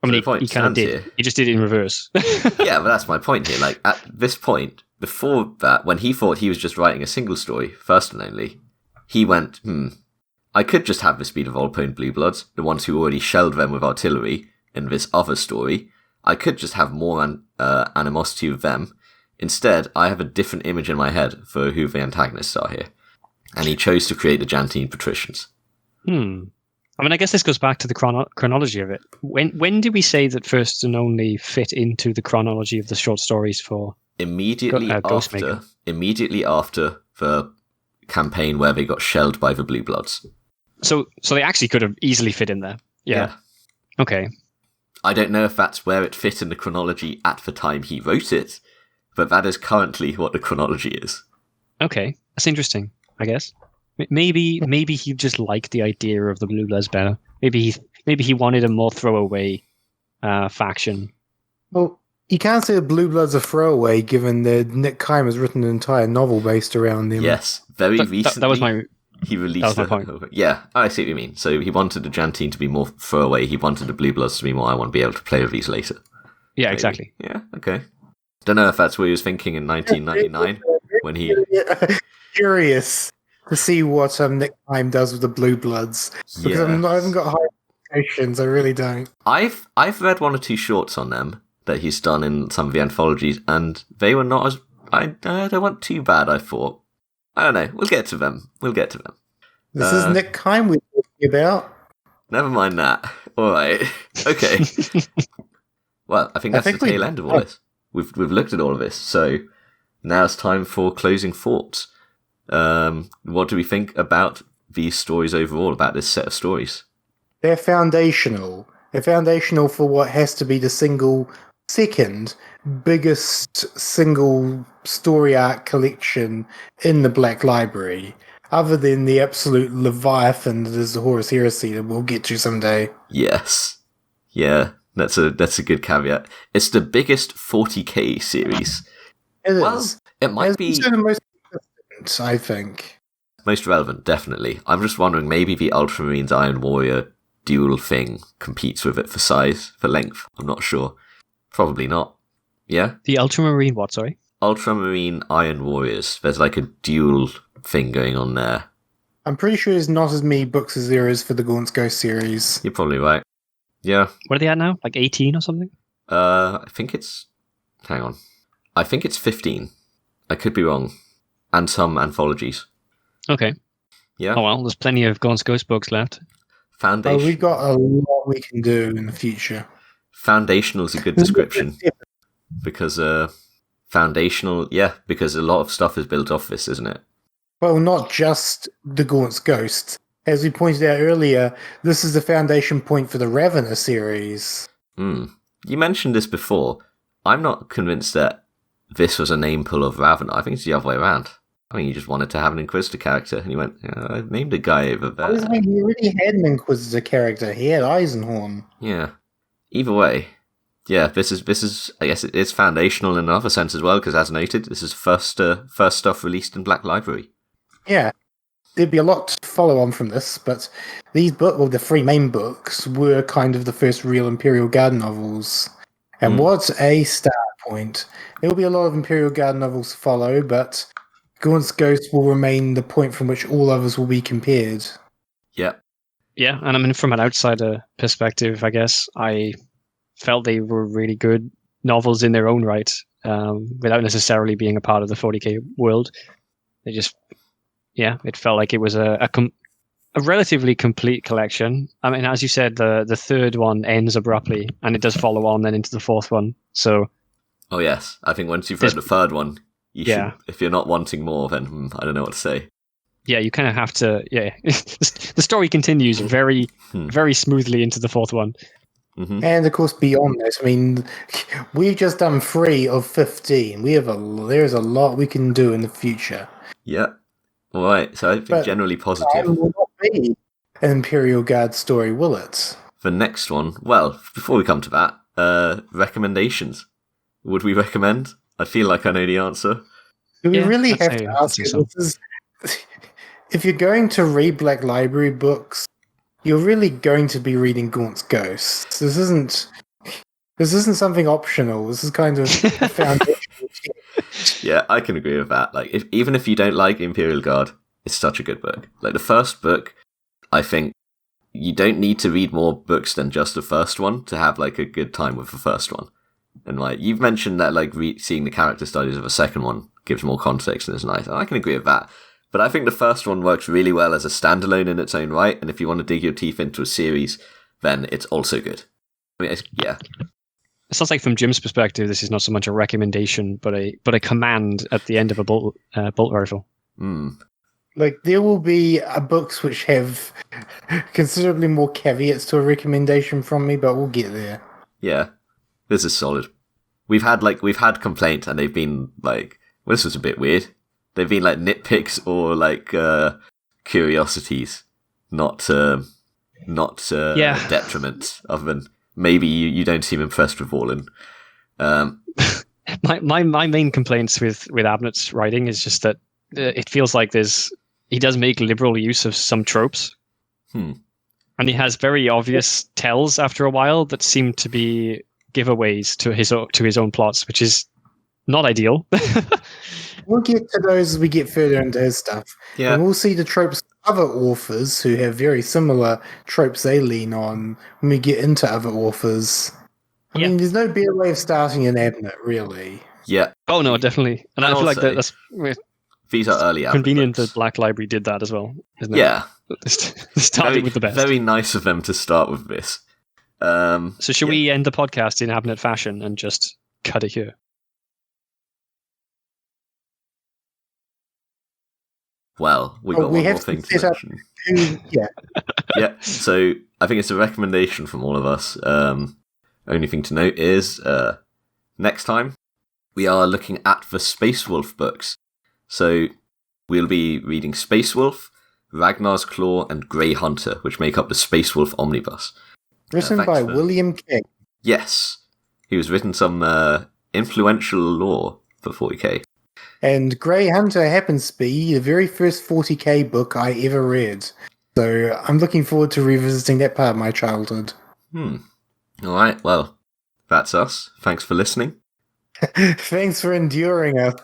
I mean, he kind of did. Here. He just did it in reverse. Yeah, but that's my point here. At this point, before that, when he thought he was just writing a single story, First and Only, he went, I could just have this be the Volpone Bluebloods, the ones who already shelled them with artillery in this other story. I could just have more animosity with them. Instead, I have a different image in my head for who the antagonists are here. And he chose to create the Jantine patricians. I mean, I guess this goes back to the chronology of it. When did we say that First and Only fit into the chronology of the short stories for immediately after the campaign where they got shelled by the Bluebloods. So they actually could have easily fit in there. Yeah. Okay. I don't know if that's where it fit in the chronology at the time he wrote it, but that is currently what the chronology is. Okay, that's interesting, I guess. Maybe he just liked the idea of the Blue Bloods better. Maybe he wanted a more throwaway faction. Well, you can't say the Blue Bloods are throwaway, given that Nick Kime has written an entire novel based around them. Yes, very recently. That was my. He released that was my point. Yeah, I see what you mean. So he wanted the Jantine to be more throwaway. He wanted the Blue Bloods to be more, I want to be able to play with these later. Yeah, Maybe. exactly. Yeah, okay. Don't know if that's what he was thinking in 1999 when he... Curious to see what Nick Kime does with the Blue Bloods. Because I haven't got high expectations, I really don't. I've read one or two shorts on them that he's done in some of the anthologies, and they were not as... they weren't too bad, I thought. I don't know. We'll get to them. This is Nick Kime we're talking about. Never mind that. All right. Okay. Well, I think that's the tail end of all this. We've looked at all of this, so now it's time for closing thoughts. What do we think about these stories overall, about this set of stories? They're foundational. They're foundational for what has to be the second biggest single story arc collection in the Black Library, other than the absolute Leviathan that is the Horus Heresy that we'll get to someday. Yes. Yeah, that's a good caveat. It's the biggest 40k series. It is. It might be the most consistent, I think. Most relevant, definitely. I'm just wondering, maybe the Ultramarines Iron Warrior dual thing competes with it for size, for length. I'm not sure. Probably not. Yeah? The Ultramarine what, sorry? Ultramarine Iron Warriors. There's like a dual thing going on there. I'm pretty sure there's not as many books as there is for the Gaunt's Ghost series. You're probably right. Yeah. What are they at now? Like 18 or something? I think it's... Hang on. I think it's 15. I could be wrong. And some anthologies. Okay. Yeah. Oh well, there's plenty of Gaunt's Ghost books left. Oh, we've got a lot we can do in the future. Foundational is a good description. Because foundational, because a lot of stuff is built off this, isn't it? Well, not just the Gaunt's Ghost. As we pointed out earlier, this is the foundation point for the Ravener series. You mentioned this before. I'm not convinced that this was a name pull of Ravener. I think it's the other way around. I mean, you just wanted to have an Inquisitor character, and you went, I named a guy over there. I mean, he already had an Inquisitor character. He had Eisenhorn. Yeah. Either way, yeah, this is. I guess it is foundational in another sense as well, because as noted, this is first stuff released in Black Library. Yeah, there'd be a lot to follow on from this, but these the three main books were kind of the first real Imperial Guard novels. And what a start point! There will be a lot of Imperial Guard novels to follow, but Gaunt's Ghost will remain the point from which all others will be compared. Yeah. Yeah, and I mean, from an outsider perspective, I guess, I felt they were really good novels in their own right, without necessarily being a part of the 40k world. They just, it felt like it was a relatively complete collection. I mean, as you said, the third one ends abruptly, and it does follow on then into the fourth one. So, oh yes, I think once you've read the third one, you should, if you're not wanting more, then I don't know what to say. Yeah, you kind of have to. Yeah, the story continues very, very smoothly into the fourth one. Mm-hmm. And of course, beyond this, I mean, we've just done 3 of 15. There's a lot we can do in the future. Yeah. All right. So I think generally positive. Will not be an Imperial Guard story, will it? The next one. Well, before we come to that, recommendations. Would we recommend? I feel like I know the answer. Do we really have to ask you? If you're going to read Black Library books, you're really going to be reading Gaunt's Ghosts. This isn't something optional. This is kind of foundational. Yeah, I can agree with that. Like, even if you don't like Imperial Guard, it's such a good book. Like, the first book, I think you don't need to read more books than just the first one to have, like, a good time with the first one. And, like, you've mentioned that, like, seeing the character studies of a second one gives more context and is nice. I can agree with that. But I think the first one works really well as a standalone in its own right, and if you want to dig your teeth into a series, then it's also good. I mean, yeah. It sounds like from Jim's perspective, this is not so much a recommendation, but a command at the end of a bolt rifle. Like, there will be books which have considerably more caveats to a recommendation from me, but we'll get there. Yeah, this is solid. We've had complaints, and they've been like, well, this was a bit weird. They've been like nitpicks or like curiosities, not detriment. Other than maybe you don't seem impressed with Orlin. My main complaints with Abnett's writing is just that it feels like he does make liberal use of some tropes, and he has very obvious tells after a while that seem to be giveaways to his own plots, which is not ideal. We'll get to those as we get further into his stuff. Yeah. And we'll see the tropes of other authors who have very similar tropes they lean on when we get into other authors. I mean, there's no better way of starting an Abnett, really. Yeah. Oh no, definitely. And I feel like that's these are early convenient books. that Black Library did that as well, isn't it? Yeah. Starting with the best. Very nice of them to start with this. So should we end the podcast in Abnett fashion and just cut it here? Well, we got one more thing to mention. Yeah, so I think it's a recommendation from all of us. Only thing to note is, next time, we are looking at the Space Wolf books. So we'll be reading Space Wolf, Ragnar's Claw, and Grey Hunter, which make up the Space Wolf omnibus. Written by William King. Yes. He was written some influential lore for 40k. And Grey Hunter happens to be the very first 40k book I ever read. So I'm looking forward to revisiting that part of my childhood. Alright, well, that's us. Thanks for listening. Thanks for enduring us.